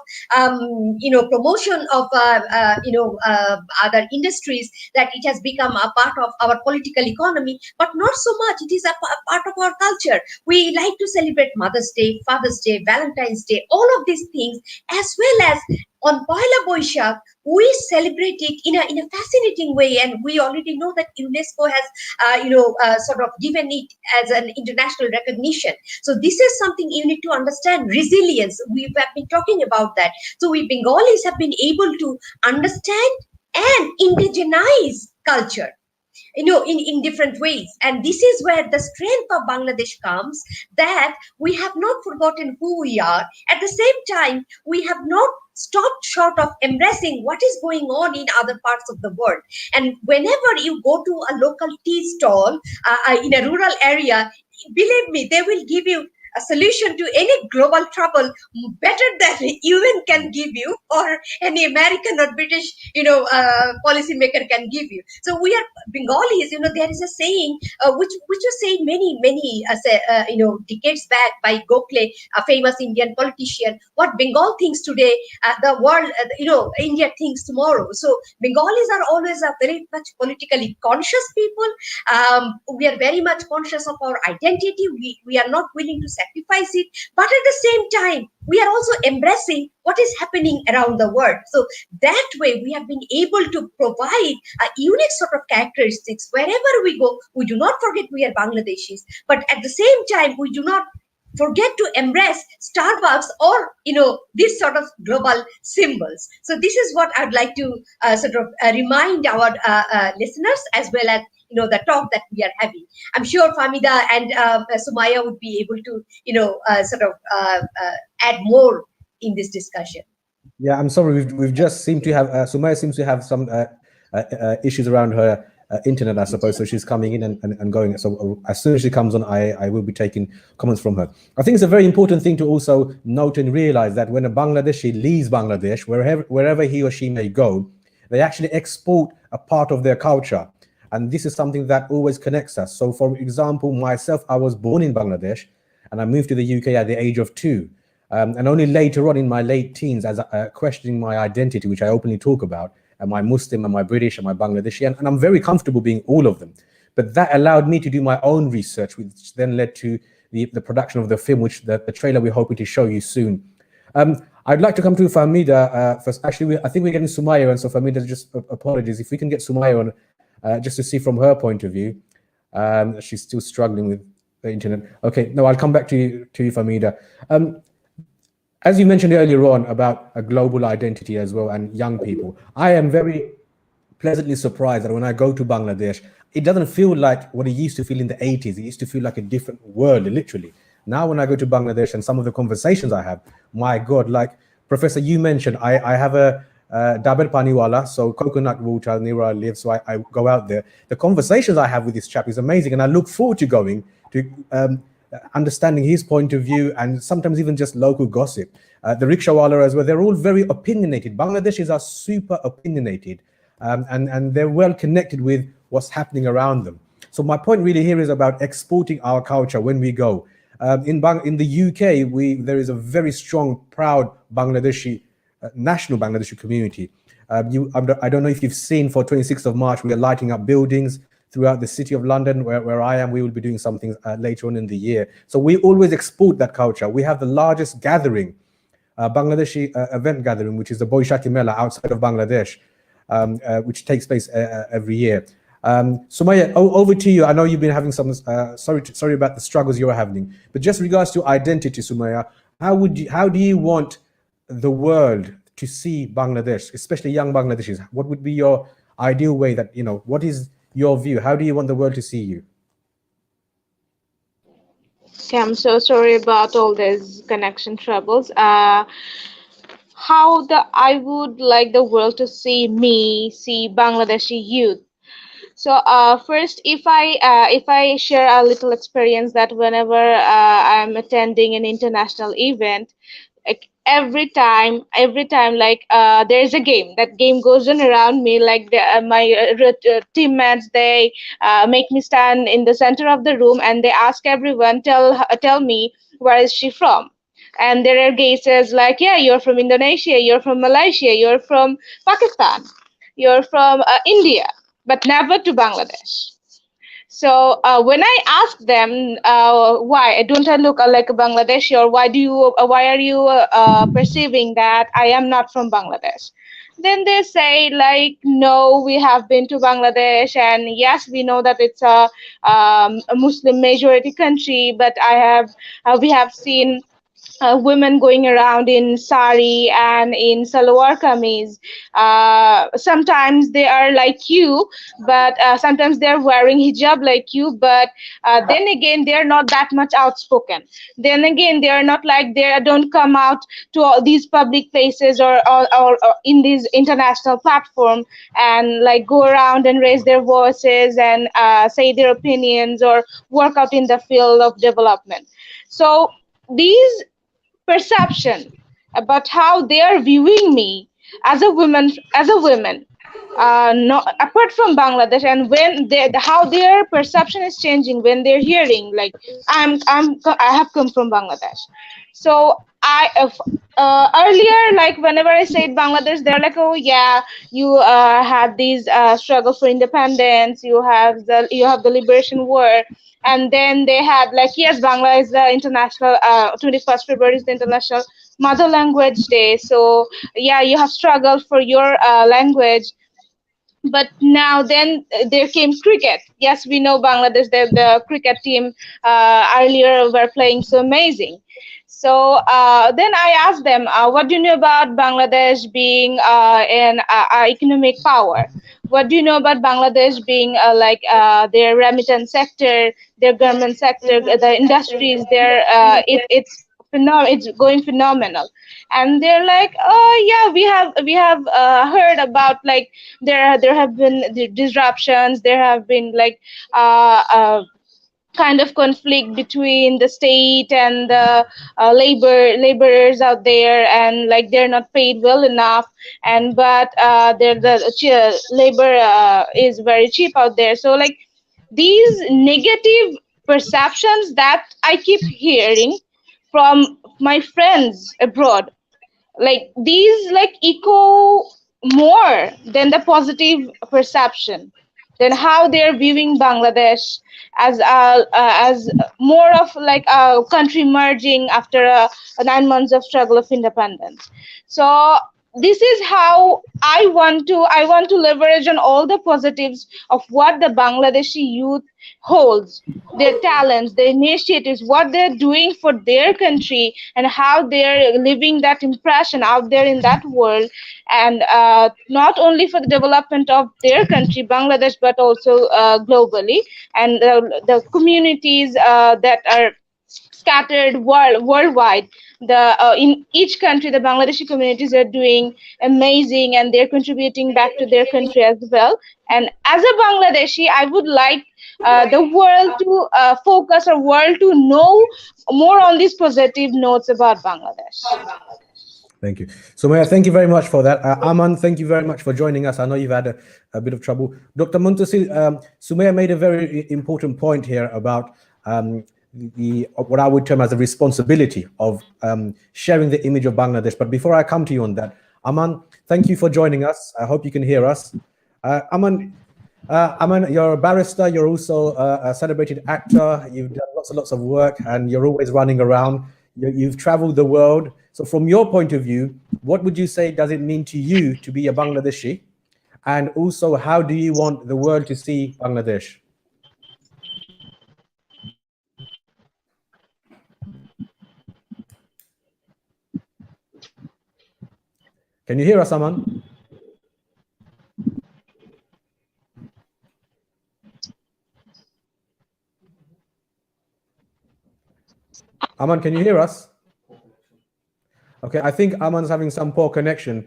D: promotion of other industries, that it has become a part of our political economy, but not so much. It is a part of our culture. We like to celebrate Mother's Day, Father's Day, Valentine's Day, all of these things, as well as on Poila Boishakh, we celebrate it in a fascinating way, and we already know that UNESCO has sort of given it as an international recognition. So this is something you need to understand. Resilience, we have been talking about that. So we Bengalis have been able to understand and indigenize culture, in different ways. And this is where the strength of Bangladesh comes, that we have not forgotten who we are. At the same time, we have not stopped short of embracing what is going on in other parts of the world. And whenever you go to a local tea stall in a rural area, believe me, they will give you a solution to any global trouble better than UN can give you, or any American or British, policymaker can give you. So we are Bengalis. There is a saying which was said many decades back by Gokhale, a famous Indian politician. What Bengal thinks today, the world, India thinks tomorrow. So Bengalis are always a very much politically conscious people. We are very much conscious of our identity. We are not willing to sacrifice it, but at the same time, we are also embracing what is happening around the world. So that way, we have been able to provide a unique sort of characteristics wherever we go. We do not forget we are Bangladeshis, but at the same time, we do not forget to embrace Starbucks or these sort of global symbols. So this is what I'd like to remind our listeners, as well as the talk that we are having. I'm sure Fahmida and Sumaya would be able to add more in this discussion.
A: Yeah, I'm sorry. We've just seemed to have Sumaya seems to have some issues around her internet, I suppose. So she's coming in and going. So as soon as she comes on, I will be taking comments from her. I think it's a very important thing to also note and realize that when a Bangladeshi leaves Bangladesh, wherever he or she may go, they actually export a part of their culture. And this is something that always connects us. So for example, myself, I was born in Bangladesh and I moved to the UK at the age of 2. And only later on in my late teens, as questioning my identity, which I openly talk about, am I Muslim, am I British, am I Bangladeshi? And I'm very comfortable being all of them. But that allowed me to do my own research, which then led to the production of the film, which the trailer we're hoping to show you soon. I'd like to come to Fahmida first. Actually, I think we're getting Sumaya on, so Fahmida, just apologies. If we can get Sumaya on, just to see from her point of view. She's still struggling with the internet. Okay, no, I'll come back to you, Fahmida. As you mentioned earlier on about a global identity as well and young people, I am very pleasantly surprised that when I go to Bangladesh, it doesn't feel like what it used to feel in the 80s. It used to feel like a different world, literally. Now, when I go to Bangladesh and some of the conversations I have, my God, like Professor, you mentioned, I have a Daber Paniwala, so coconut water near where I live, so I go out there. The conversations I have with this chap is amazing, and I look forward to going to understanding his point of view, and sometimes even just local gossip. The rickshawala as well, they're all very opinionated. Bangladeshis are super opinionated, and they're well connected with what's happening around them. So my point really here is about exporting our culture when we go. In the UK, there is a very strong, proud Bangladeshi, national Bangladeshi community. I don't know if you've seen, for 26th of March, we are lighting up buildings throughout the city of London, where I am. We will be doing something later on in the year. So we always export that culture. We have the largest gathering, Bangladeshi event gathering, which is the Boishaki Mela outside of Bangladesh, which takes place every year. Sumaya, over to you. I know you've been having some, sorry about the struggles you're having, but just regards to identity, Sumaya, how do you want the world to see Bangladesh, especially young Bangladeshis? What would be your ideal way that, what is your view? How do you want the world to see you?
F: Okay, I'm so sorry about all these connection troubles. I would like the world to see Bangladeshi youth. So first, if I share a little experience, that whenever I'm attending an international event, like every time like there's a game, that game goes on around me, like my teammates, they make me stand in the center of the room, and they ask everyone, tell me, where is she from? And there are guesses like, yeah, you're from Indonesia, you're from Malaysia, you're from Pakistan, you're from India, but never to Bangladesh. So when I ask them why don't I look like a Bangladeshi, or why are you perceiving that I am not from Bangladesh? Then they say like, no, we have been to Bangladesh, and yes, we know that it's a Muslim majority country, but we have seen women going around in sari and in salwar kameez. Sometimes they are like you, but sometimes they're wearing hijab like you, but then again, they're not that much outspoken. Then again, they're not like, they don't come out to all these public places or in these international platform and like go around and raise their voices and say their opinions or work out in the field of development. So these perception about how they are viewing me as a woman, no, apart from Bangladesh, and when how their perception is changing when they're hearing like I have come from Bangladesh. So earlier, like whenever I said Bangladesh, they're like, oh yeah, you had these struggle for independence, you have the liberation war. And then they had like, yes, Bangla is the international 21st February is the International Mother Language Day. So yeah, you have struggled for your language. But now then there came cricket. Yes, we know Bangladesh, the cricket team earlier were playing so amazing. So then I asked them, what do you know about Bangladesh being an economic power? What do you know about Bangladesh being like their remittance sector, their government sector, the industries there? It's going phenomenal. And they're like, oh yeah, we have heard about like there have been the disruptions, there have been like kind of conflict between the state and the laborers out there, and like they're not paid well enough, and but the labor is very cheap out there. So like these negative perceptions that I keep hearing from my friends abroad, like these like echo more than the positive perception, than how they're viewing Bangladesh as more of like a country merging after 9 months of struggle of independence. So this is how I want to leverage on all the positives of what the Bangladeshi youth holds, their talents, their initiatives, what they're doing for their country, and how they're living that impression out there in that world, and not only for the development of their country, Bangladesh, but also globally, and the communities that are scattered worldwide. In each country, the Bangladeshi communities are doing amazing, and they're contributing back to their country as well. And as a Bangladeshi, I would like the world to focus, or world to know more on these positive notes about Bangladesh.
A: Thank you. Sumaya, thank you very much for that. Aman, thank you very much for joining us. I know you've had a bit of trouble. Dr. Muntasir, Sumaya made a very important point here about what I would term as the responsibility of sharing the image of Bangladesh. But before I come to you on that, Aman, thank you for joining us. I hope you can hear us. Aman, you're a barrister. You're also a celebrated actor. You've done lots of work, and you're always running around. You've traveled the world. So from your point of view, what would you say does it mean to you to be a Bangladeshi? And also, how do you want the world to see Bangladesh? Can you hear us, Aman? Aman, can you hear us? Okay, I think Aman's having some poor connection.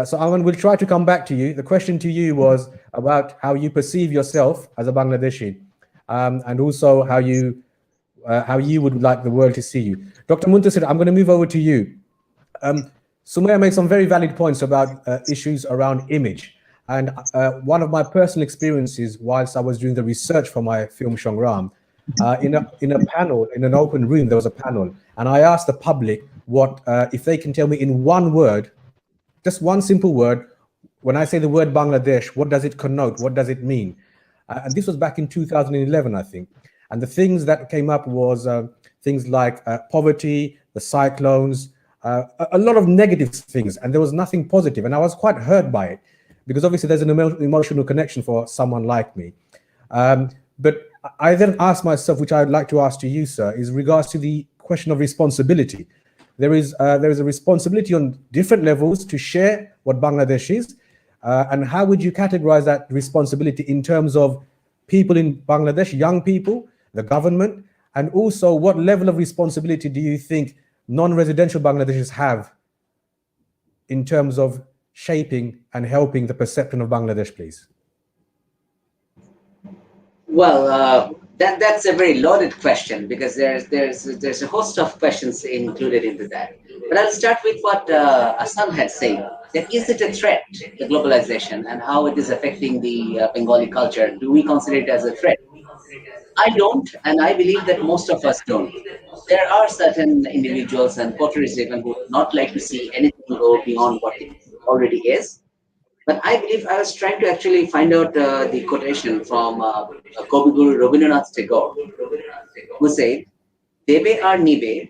A: So Aman, we'll try to come back to you. The question to you was about how you perceive yourself as a Bangladeshi, and also how you would like the world to see you. Dr. Muntasir, I'm going to move over to you. Sumaya made some very valid points about issues around image. And one of my personal experiences whilst I was doing the research for my film Shongram, in a panel, in an open room, there was a panel, and I asked the public what if they can tell me in one word, just one simple word, when I say the word Bangladesh, what does it connote? What does it mean? And this was back in 2011, I think. And the things that came up was things like poverty, the cyclones, a lot of negative things, and there was nothing positive. And I was quite hurt by it, because obviously there's an emotional connection for someone like me. But I then asked myself, which I'd like to ask to you, sir, is regards to the question of responsibility. There is a responsibility on different levels to share what Bangladesh is, and how would you categorize that responsibility in terms of people in Bangladesh, young people, the government, and also what level of responsibility do you think non-residential Bangladeshis have in terms of shaping and helping the perception of Bangladesh, please?
C: Well, that's a very loaded question, because there's a host of questions included into that. But I'll start with what Assan had said. That is it a threat, the globalization, and how it is affecting the Bengali culture? Do we consider it as a threat? I don't, and I believe that most of us don't. There are certain individuals and coteries even who would not like to see anything go beyond what it already is. But I believe I was trying to actually find out the quotation from Kavi Guru Rabindranath Tagore, who said, "Debe ar nibe,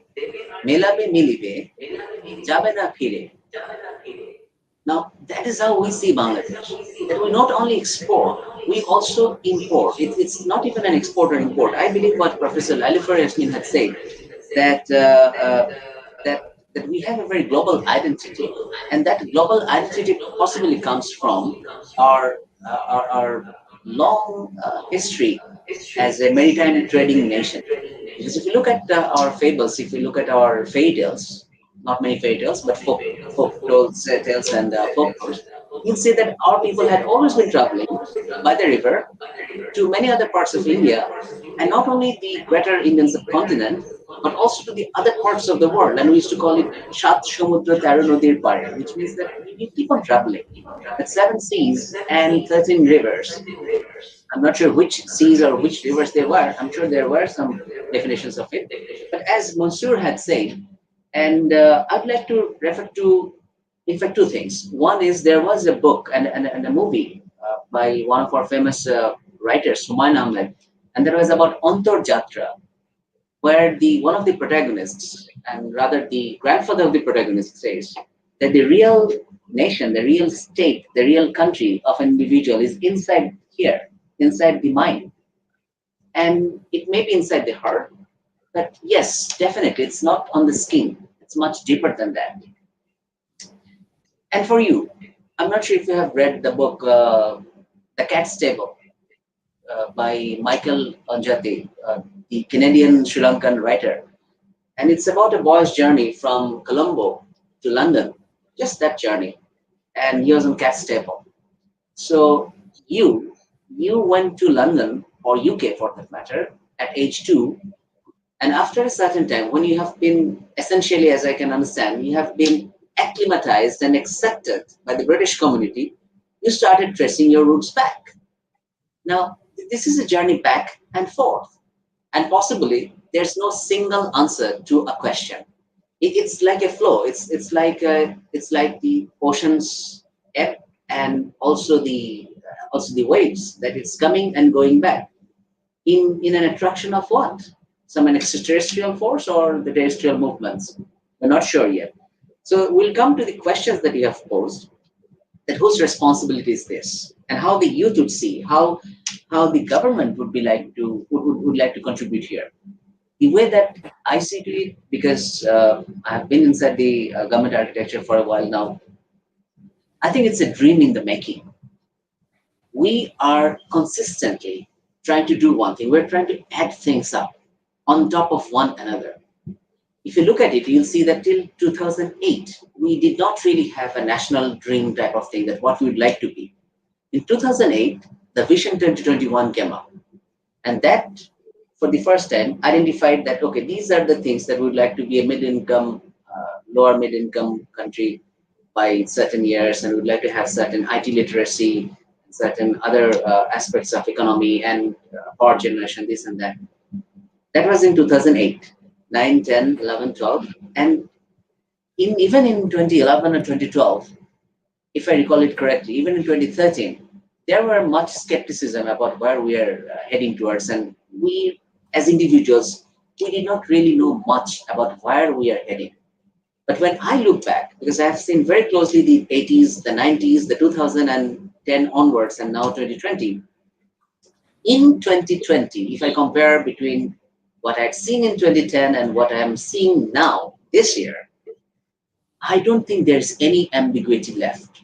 C: melabe milibe, jabe na phire." Now, that is how we see Bangladesh. That we not only export, we also import. It's not even an export or import. I believe what Professor Lailufar Yasmin had said, that that we have a very global identity, and that global identity possibly comes from our long history as a maritime trading nation. Because if you look at our fables, if you look at our fairy tales, not many fairy tales, but folk tales and folklores, you'll see that our people had always been traveling by the river to many other parts of India, and not only the greater Indian subcontinent, but also to the other parts of the world. And we used to call it Shat Samudra Tero Nodir Pare, which means that we keep on traveling. At 7 seas and 13 rivers. I'm not sure which seas or which rivers they were. I'm sure there were some definitions of it. But as Munsur had said, and I'd like to refer to, in fact, 2 things. One is there was a book and a movie by one of our famous writers, Humayun Ahmed, and that was about Antar Jatra, where one of the protagonists, and rather the grandfather of the protagonist, says that the real nation, the real state, the real country of an individual is inside here, inside the mind. And it may be inside the heart, but yes, definitely, it's not on the skin. It's much deeper than that. And for you, I'm not sure if you have read the book, The Cat's Table, by Michael Onjati, the Canadian Sri Lankan writer. And it's about a boy's journey from Colombo to London, just that journey. And he was on Cat's Table. So you went to London, or UK for that matter, at age 2. And after a certain time, when you have been, essentially, as I can understand, you have been acclimatized and accepted by the British community, you started tracing your roots back. Now, this is a journey back and forth. And possibly, there's no single answer to a question. It's like a flow. It's like the ocean's ebb, and also the waves, that it's coming and going back in an attraction of what? Some an extraterrestrial force or the terrestrial movements? We're not sure yet. So we'll come to the questions that you have posed, that whose responsibility is this, and how the youth would see, how the government would like to contribute here. The way that I see it, because I have been inside the government architecture for a while now, I think it's a dream in the making. We are consistently trying to do one thing. We're trying to add things up on top of one another. If you look at it, you'll see that till 2008, we did not really have a national dream type of thing, that what we would like to be. In 2008, the Vision 2021 came up. And that, for the first time, identified that, okay, these are the things that we would like to be a mid-income, lower mid-income country by certain years, and we would like to have certain IT literacy, certain other aspects of economy and power generation, this and that. That was in 2008, 9, 10, 11, 12. And even in 2011 and 2012, if I recall it correctly, even in 2013, there were much skepticism about where we are heading towards. And we, as individuals, we did not really know much about where we are heading. But when I look back, because I have seen very closely the 80s, the 90s, the 2010 onwards, and now 2020, in 2020, if I compare between what I had seen in 2010 and what I am seeing now, this year, I don't think there's any ambiguity left.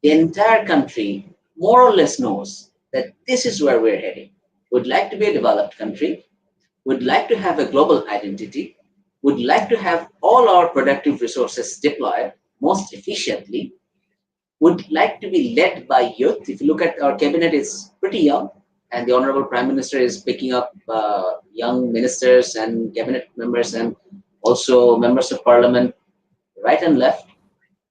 C: The entire country more or less knows that this is where we're heading. Would like to be a developed country, would like to have a global identity, would like to have all our productive resources deployed most efficiently, would like to be led by youth. If you look at our cabinet, it's pretty young, and the Honorable Prime Minister is picking up young ministers and cabinet members and also members of parliament right and left.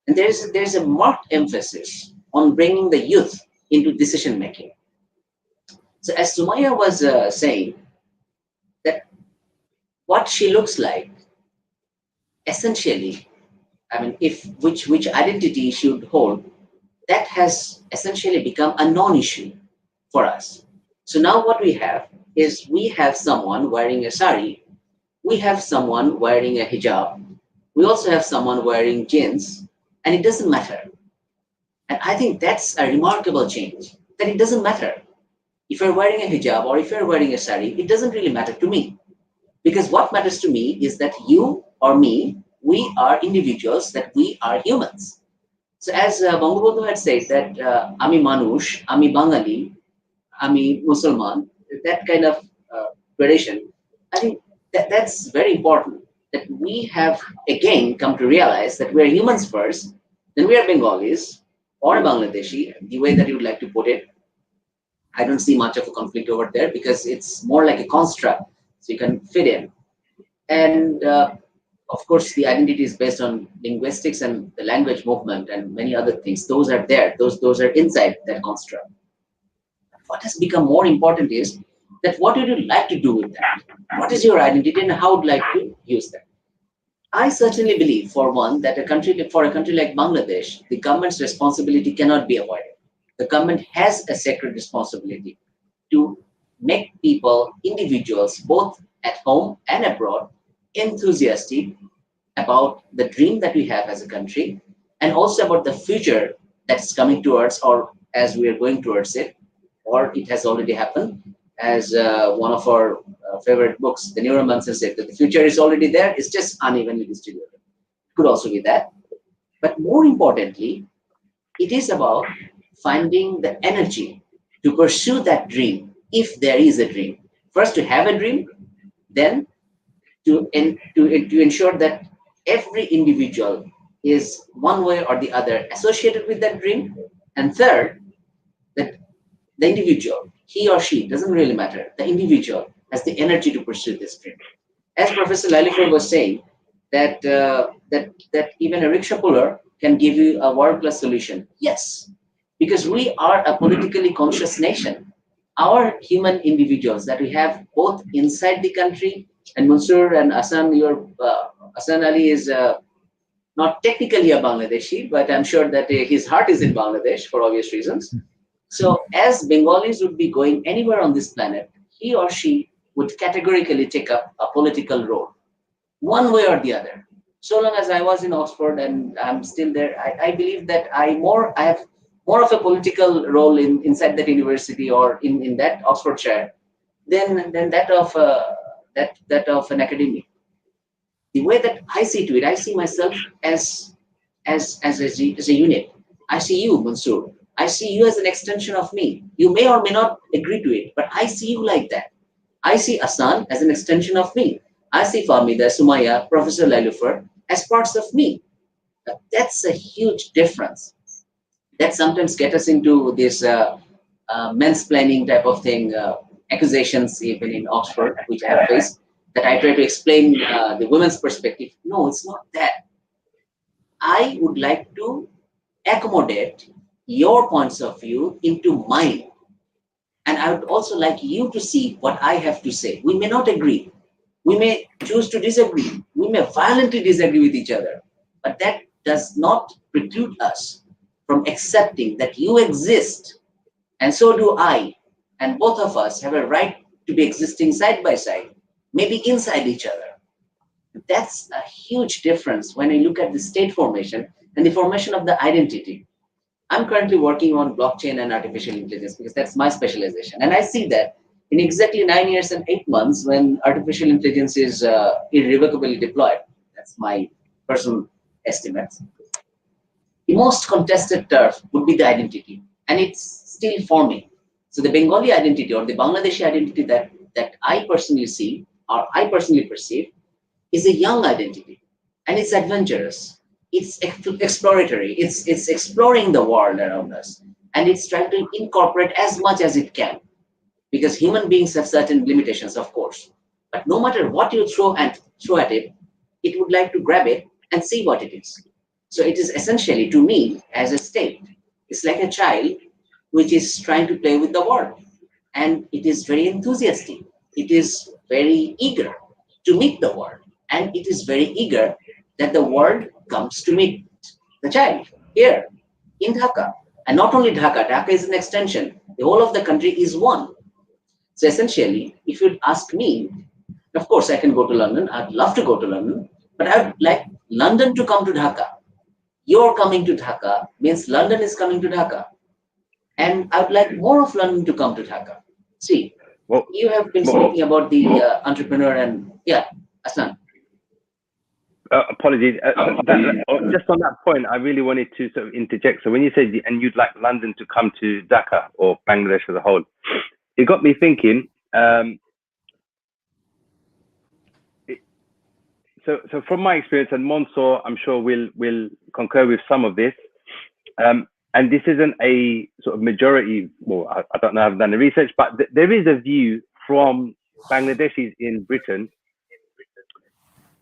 C: And there's a marked emphasis on bringing the youth into decision making. So as Sumaya was saying, that what she looks like, essentially, I mean, which identity she would hold, that has essentially become a non-issue for us. So now what we have is, we have someone wearing a sari, we have someone wearing a hijab, we also have someone wearing jeans, and it doesn't matter. And I think that's a remarkable change, that it doesn't matter. If you're wearing a hijab or if you're wearing a sari, it doesn't really matter to me. Because what matters to me is that you or me, we are individuals, that we are humans. So as Bangabandhu had said that Ami Manush, Ami Bangali, Ami Musulman, that kind of tradition, I think that's very important, that we have again come to realize that we're humans first, then we are Bengalis or Bangladeshi, the way that you would like to put it. I don't see much of a conflict over there, because it's more like a construct, so you can fit in. And of course, the identity is based on linguistics and the language movement and many other things. Those are there. Those are inside that construct. What has become more important is that what would you like to do with that? What is your identity and how would you like to use that? I certainly believe, for one, that for a country like Bangladesh, the government's responsibility cannot be avoided. The government has a sacred responsibility to make people, individuals, both at home and abroad, enthusiastic about the dream that we have as a country, and also about the future that's coming towards, or as we are going towards it, or it has already happened. As one of our favorite books, The Neuromancer, said, that the future is already there, it's just unevenly distributed. It could also be that. But more importantly, it is about finding the energy to pursue that dream, if there is a dream. First, to have a dream, then to ensure that every individual is one way or the other associated with that dream. And third, that the individual, he or she, doesn't really matter, the individual has the energy to pursue this dream. As Professor Lailufar was saying, that even a rickshaw puller can give you a world-class solution. Yes, because we are a politically conscious nation. Our human individuals that we have both inside the country And Munsur and Assan, Assan Ali is not technically a Bangladeshi, but I'm sure that his heart is in Bangladesh for obvious reasons. So as Bengalis would be going anywhere on this planet, he or she would categorically take up a political role, one way or the other. So long as I was in Oxford and I'm still there, I believe that I have more of a political role inside that university or in that Oxfordshire than that of an academic. The way that I see to it, I see myself as a unit. I see you, Munsur. I see you as an extension of me. You may or may not agree to it, but I see you like that. I see Assan as an extension of me. I see Fahmida, Sumaya, Professor Lailufar as parts of me. That's a huge difference. That sometimes get us into this mansplaining type of thing, accusations even in Oxford, which I have faced, that I try to explain the women's perspective. No, it's not that. I would like to accommodate your points of view into mine. And I would also like you to see what I have to say. We may not agree. We may choose to disagree. We may violently disagree with each other. But that does not preclude us from accepting that you exist. And so do I. And both of us have a right to be existing side by side, maybe inside each other. That's a huge difference when I look at the state formation and the formation of the identity. I'm currently working on blockchain and artificial intelligence because that's my specialization. And I see that in exactly 9 years and 8 months, when artificial intelligence is irrevocably deployed, that's my personal estimate, the most contested turf would be the identity. And it's still forming. So the Bengali identity or the Bangladeshi identity that I personally see or I personally perceive is a young identity. And it's adventurous. It's exploratory. It's exploring the world around us, and it's trying to incorporate as much as it can, because human beings have certain limitations, of course. But no matter what you throw at it, it would like to grab it and see what it is. So it is essentially, to me, as a state, it's like a child which is trying to play with the world, and it is very enthusiastic. It is very eager to meet the world, and it is very eager that the world comes to meet the child here in Dhaka. And not only Dhaka, Dhaka is an extension. The whole of the country is one. So essentially, if you'd ask me, of course I can go to London. I'd love to go to London, but I'd like London to come to Dhaka. You're coming to Dhaka means London is coming to Dhaka. And I'd like more of London to come to Dhaka. See, you have been speaking about the entrepreneur and Assan.
B: Apologies. Just on that point, I really wanted to sort of interject. So when you said, and you'd like London to come to Dhaka or Bangladesh as a whole, it got me thinking. So from my experience, and Munsur, I'm sure will concur with some of this. And this isn't a sort of majority. Well, I don't know. I haven't done the research, but there is a view from Bangladeshis in Britain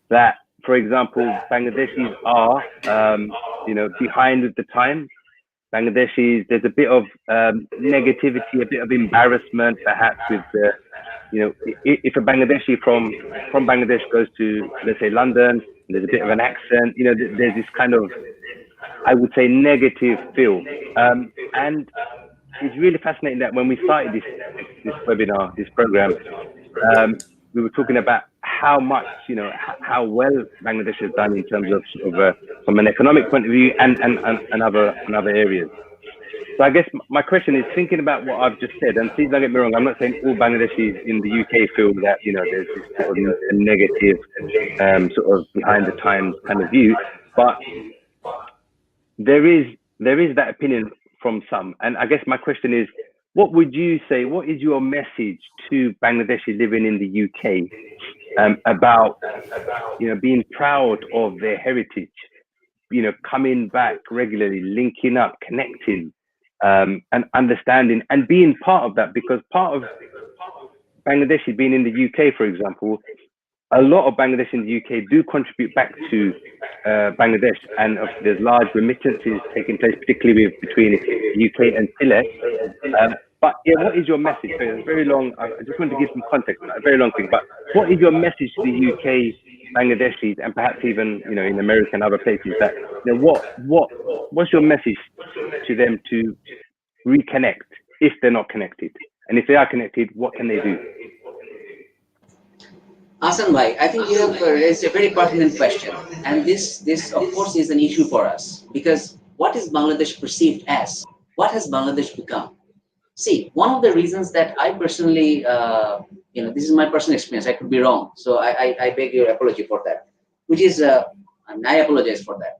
B: that, for example, Bangladeshis are, behind with the times. Bangladeshis, there's a bit of negativity, a bit of embarrassment, perhaps, with the, if a Bangladeshi from Bangladesh goes to, let's say, London, there's a bit of an accent, there's this kind of, I would say, negative feel. And it's really fascinating that when we started this webinar, this program, we were talking about how much, how well Bangladesh has done in terms of from an economic point of view and other areas. So I guess my question is, thinking about what I've just said, and please don't get me wrong, I'm not saying all Bangladeshis in the UK feel that, there's this sort of a negative, sort of behind the times kind of view, but there is that opinion from some. And I guess my question is, what would you say, what is your message to Bangladeshi living in the UK about, being proud of their heritage, coming back regularly, linking up, connecting, and understanding and being part of that? Because part of Bangladeshi being in the UK, for example, a lot of Bangladesh in the UK do contribute back to Bangladesh, and there's large remittances taking place, particularly between the UK and Chile. But yeah, what is your message? So it's very long. I just want to give some context on that. A very long thing. But what is your message to the UK, Bangladeshis, and perhaps even in America and other places? That what's your message to them to reconnect if they're not connected, and if they are connected, what can they do?
C: Assan bhai, I think you have raised a very pertinent question, and this of course is an issue for us, because what is Bangladesh perceived as? What has Bangladesh become? See, one of the reasons that I personally, this is my personal experience, I could be wrong, so I beg your apology for that, which is, and I apologize for that,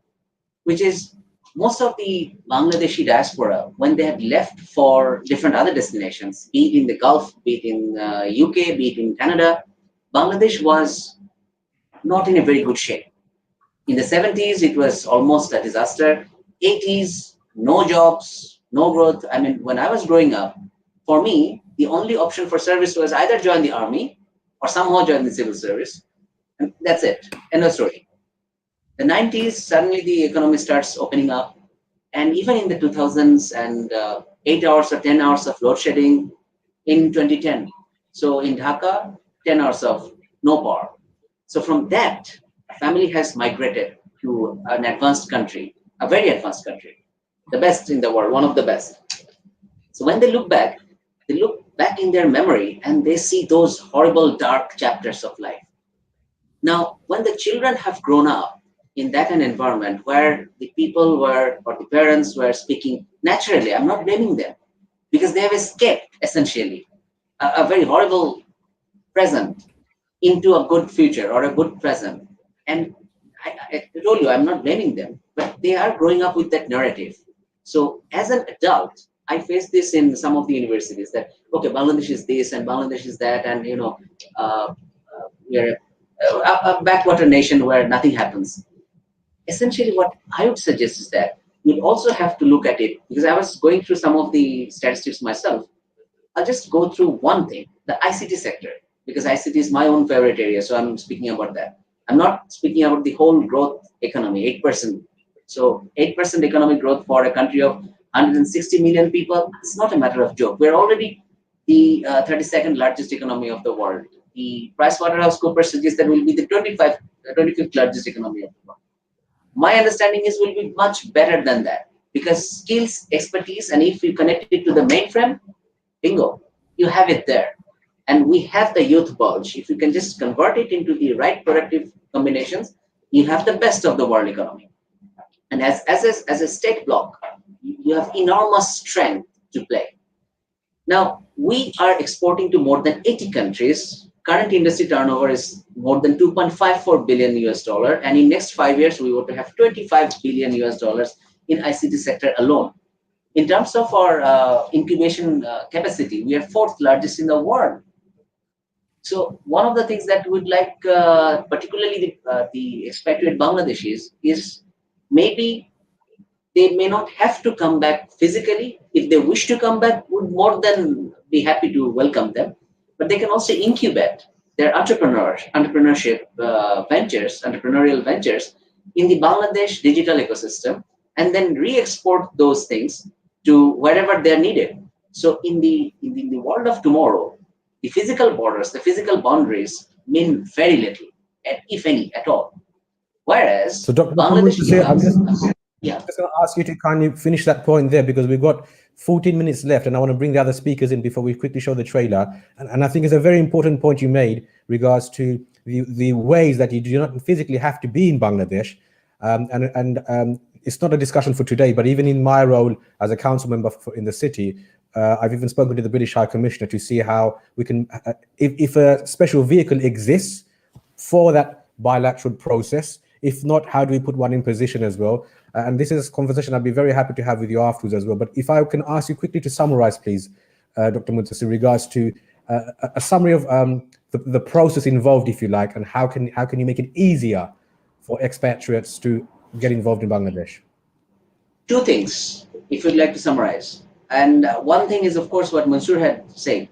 C: which is most of the Bangladeshi diaspora, when they had left for different other destinations, be it in the Gulf, be it in UK, be it in Canada, Bangladesh was not in a very good shape. In the 70s, it was almost a disaster. 80s, no jobs, no growth. I mean, when I was growing up, for me, the only option for service was either join the army or somehow join the civil service. And that's it. End of story. The 90s, suddenly the economy starts opening up. And even in the 2000s, and 8 hours or 10 hours of load shedding in 2010. So in Dhaka, 10 hours of no power. So from that, family has migrated to an advanced country, a very advanced country, the best in the world, one of the best. So when they look back in their memory and they see those horrible, dark chapters of life. Now, when the children have grown up in that an environment where the people were, or the parents were speaking naturally, I'm not blaming them, because they have escaped, essentially, a very horrible present into a good future or a good present. And I told you, I'm not blaming them, but they are growing up with that narrative. So as an adult, I face this in some of the universities that, okay, Bangladesh is this and Bangladesh is that, and we're a backwater nation where nothing happens. Essentially, what I would suggest is that you'd also have to look at it, because I was going through some of the statistics myself. I'll just go through one thing, the ICT sector, because ICT is my own favorite area, so I'm speaking about that. I'm not speaking about the whole growth economy, 8%. So 8% economic growth for a country of 160 million people, it's not a matter of joke. We're already the 32nd largest economy of the world. The PricewaterhouseCoopers suggests that we'll be the 25th largest economy of the world. My understanding is we'll be much better than that, because skills, expertise, and if you connect it to the mainframe, bingo, you have it there. And we have the youth bulge. If you can just convert it into the right productive combinations, you have the best of the world economy. And as a state bloc, you have enormous strength to play. Now, we are exporting to more than 80 countries. Current industry turnover is more than $2.54 billion US, and in next 5 years, we want to have $25 billion US in ICT sector alone. In terms of our incubation capacity, we are 4th largest in the world. So one of the things that we'd like, particularly the expatriate Bangladeshis, is maybe they may not have to come back physically. If they wish to come back, would more than be happy to welcome them. But they can also incubate their entrepreneurship ventures, entrepreneurial ventures in the Bangladesh digital ecosystem, and then re-export those things to wherever they're needed. So in the world of tomorrow, the physical borders, the physical boundaries mean very little, if any, at all. Whereas
A: so Dr.
C: Bangladesh
A: I'm just
C: yeah.
A: going to ask you to kindly finish that point there, because we've got 14 minutes left and I want to bring the other speakers in before we quickly show the trailer. And I think it's a very important point you made regards to the ways that you do not physically have to be in Bangladesh. It's not a discussion for today, but even in my role as a council member in the city, I've even spoken to the British High Commissioner to see how we can, if a special vehicle exists for that bilateral process. If not, how do we put one in position as well? And this is a conversation I'd be very happy to have with you afterwards as well. But if I can ask you quickly to summarize, please, Dr. Muntasir, in regards to a summary of the process involved, if you like, and how can you make it easier for expatriates to get involved in Bangladesh?
C: Two things, if you'd like to summarize. And one thing is, of course, what Munsur had said,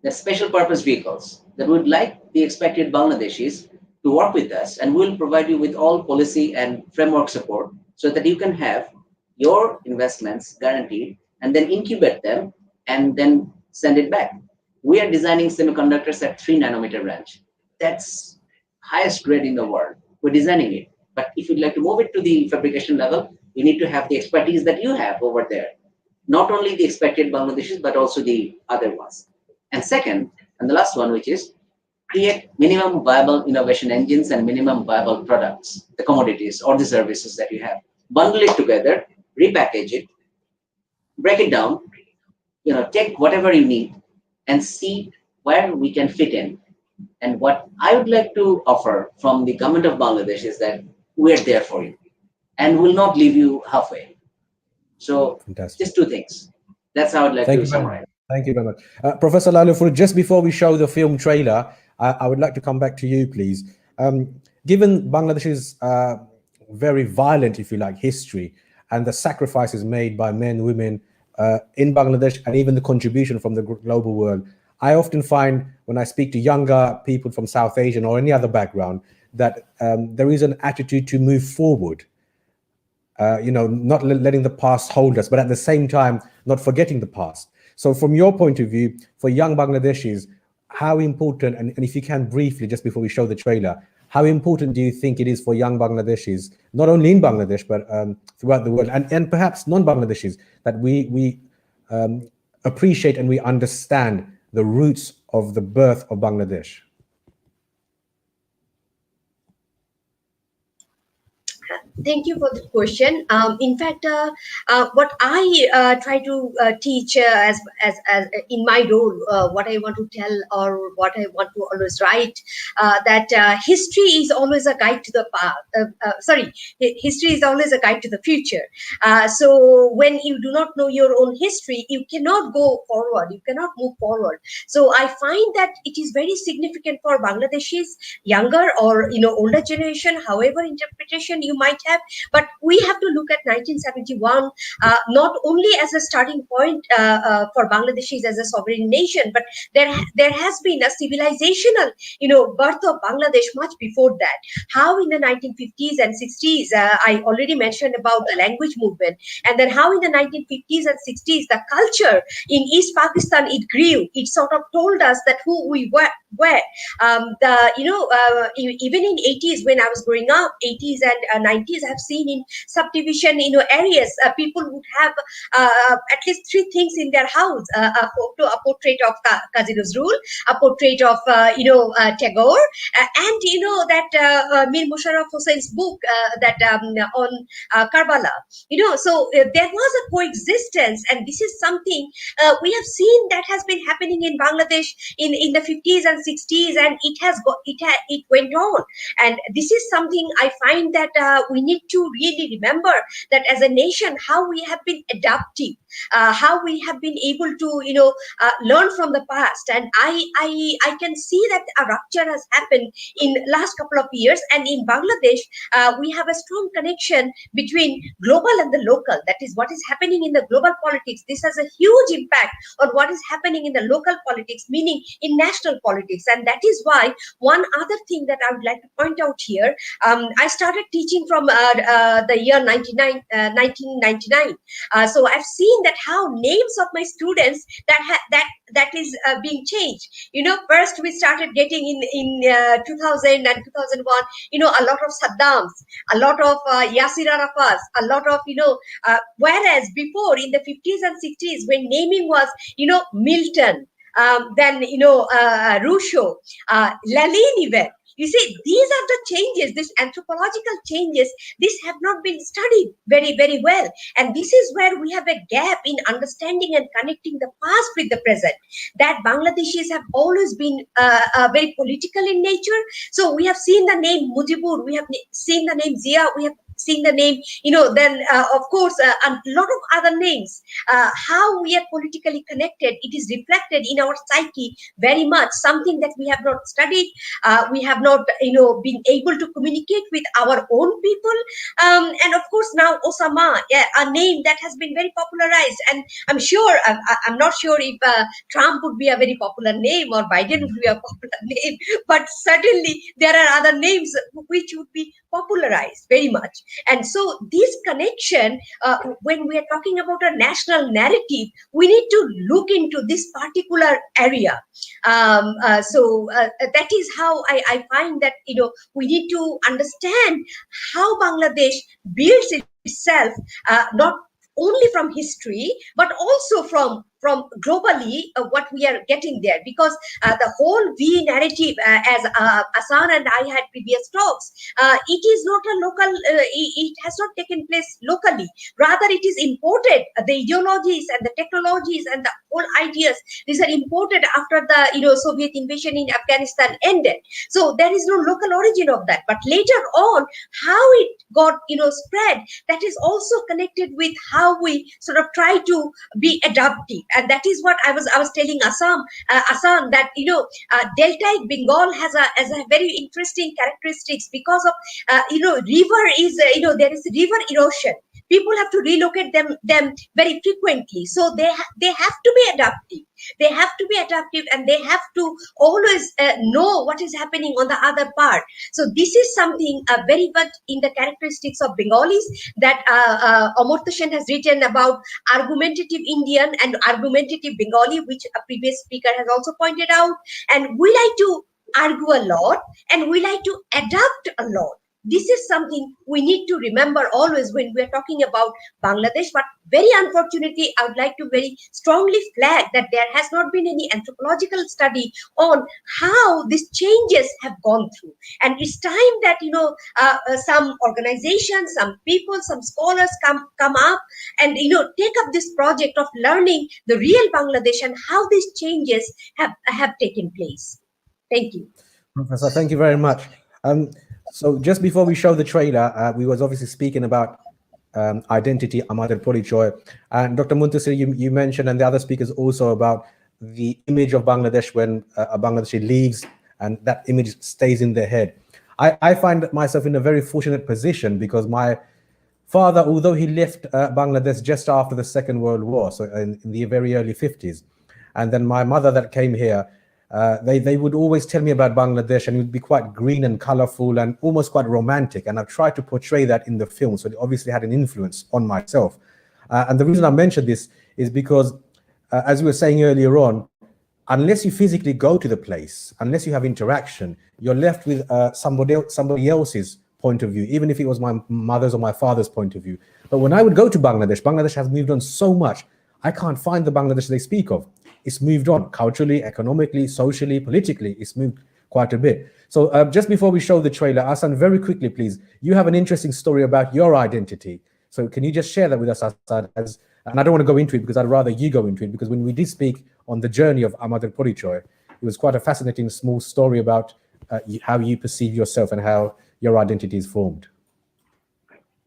C: that special purpose vehicles that would like the expatriate Bangladeshis to work with us, and we'll provide you with all policy and framework support so that you can have your investments guaranteed and then incubate them and then send it back. We are designing semiconductors at 3 nanometer range. That's highest grade in the world. We're designing it. But if you'd like to move it to the fabrication level, you need to have the expertise that you have over there. Not only the expected Bangladeshis, but also the other ones. And second, and the last one, which is create minimum viable innovation engines and minimum viable products, the commodities or the services that you have. Bundle it together, repackage it, break it down, take whatever you need and see where we can fit in. And what I would like to offer from the government of Bangladesh is that we're there for you and will not leave you halfway. So just two things. That's how I'd like to summarize.
A: Thank you very much. Professor Lailufar, just before we show the film trailer, I would like to come back to you, please. Given Bangladesh's very violent, if you like, history and the sacrifices made by men, women in Bangladesh, and even the contribution from the global world, I often find when I speak to younger people from South Asian or any other background that there is an attitude to move forward. Not letting the past hold us, but at the same time, not forgetting the past. So from your point of view, for young Bangladeshis, how important, and if you can briefly, just before we show the trailer, how important do you think it is for young Bangladeshis, not only in Bangladesh, but throughout the world, and perhaps non-Bangladeshis, that we appreciate and we understand the roots of the birth of Bangladesh?
D: Thank you for the question. In fact, what I try to teach as in my role, what I want to tell or what I want to always write, that history is always a guide to the past. History is always a guide to the future. So when you do not know your own history, you cannot go forward. You cannot move forward. So I find that it is very significant for Bangladeshis, younger or older generation, however interpretation you might have, but we have to look at 1971 not only as a starting point for Bangladeshis as a sovereign nation, but there has been a civilizational birth of Bangladesh much before that. How in the 1950s and 60s, I already mentioned about the language movement, and then how in the 1950s and 60s the culture in East Pakistan, it grew. It sort of told us that who we were. Even in 80s when I was growing up, 80s and 90s, I have seen in subdivision areas, people would have at least 3 things in their house: a portrait of Qazi Nazrul, a portrait of Tagore, and that Mir Musharraf Hussein's book that on Karbala. So there was a coexistence, and this is something we have seen that has been happening in Bangladesh in the 50s and 60s, and it went on. And this is something I find that we need to really remember, that as a nation, how we have been adaptive, how we have been able to learn from the past. And I can see that a rupture has happened in last couple of years, and in Bangladesh we have a strong connection between global and the local. That is what is happening in the global politics. This has a huge impact on what is happening in the local politics, meaning in national politics. And that is why one other thing that I would like to point out here, I started teaching from the year 1999. So I've seen that how names of my students that is being changed. First we started getting in 2000 and 2001, a lot of Saddams, a lot of Yasir Arafats, a lot of, whereas before in the 50s and 60s when naming was, Milton, then, Rousseau, Lalin even. You see, these are the changes, these anthropological changes, this have not been studied very, very well. And this is where we have a gap in understanding and connecting the past with the present. That Bangladeshis have always been very political in nature. So we have seen the name Mujibur, we have seen the name Zia, we have seen the name, then of course a lot of other names. How we are politically connected, it is reflected in our psyche very much, something that we have not studied. We have not been able to communicate with our own people, and of course now Osama, a name that has been very popularized, and I'm sure I'm not sure if Trump would be a very popular name or Biden would be a popular name, but certainly there are other names which would be popularized very much. And so this connection, when we are talking about a national narrative, we need to look into this particular area. That is how I find that, we need to understand how Bangladesh builds itself, not only from history, but also from globally, what we are getting there, because the whole V narrative, as Assan and I had previous talks, it is not a local, it has not taken place locally. Rather, it is imported. The ideologies and the technologies and the whole ideas, these are imported after the Soviet invasion in Afghanistan ended. So there is no local origin of that. But later on, how it got spread, that is also connected with how we sort of try to be adaptive. And that is what I was telling Assan that deltaic Bengal has a very interesting characteristics, because of river is there is river erosion. People have to relocate them very frequently, so they have to be adaptive. They have to be adaptive, and they have to always know what is happening on the other part. So this is something very much in the characteristics of Bengalis, that Amartya Sen has written about argumentative Indian and argumentative Bengali, which a previous speaker has also pointed out. And we like to argue a lot, and we like to adapt a lot. This is something we need to remember always when we are talking about Bangladesh. But very unfortunately, I would like to very strongly flag that there has not been any anthropological study on how these changes have gone through. And it's time that some organizations, some people, some scholars come up and take up this project of learning the real Bangladesh and how these changes have taken place. Thank you.
A: Professor, thank you very much. So just before we show the trailer, we was obviously speaking about identity, Amader Porichoy. And Dr. Muntasir, you mentioned, and the other speakers also, about the image of Bangladesh when a Bangladeshi leaves, and that image stays in their head. I find myself in a very fortunate position, because my father, although he left Bangladesh just after the Second World War, so in the very early 50s, and then my mother that came here, they would always tell me about Bangladesh, and it would be quite green and colorful and almost quite romantic. And I've tried to portray that in the film. So it obviously had an influence on myself. And the reason I mentioned this is because, as we were saying earlier on, unless you physically go to the place, unless you have interaction, you're left with somebody else's point of view, even if it was my mother's or my father's point of view. But when I would go to Bangladesh, Bangladesh has moved on so much. I can't find the Bangladesh they speak of. It's moved on culturally, economically, socially, politically. It's moved quite a bit. So just before we show the trailer, Assan, very quickly, please. You have an interesting story about your identity. So can you just share that with us, Assan? And I don't want to go into it because I'd rather you go into it, because when we did speak on the journey of Amader Porichoy, it was quite a fascinating small story about how you perceive yourself and how your identity is formed.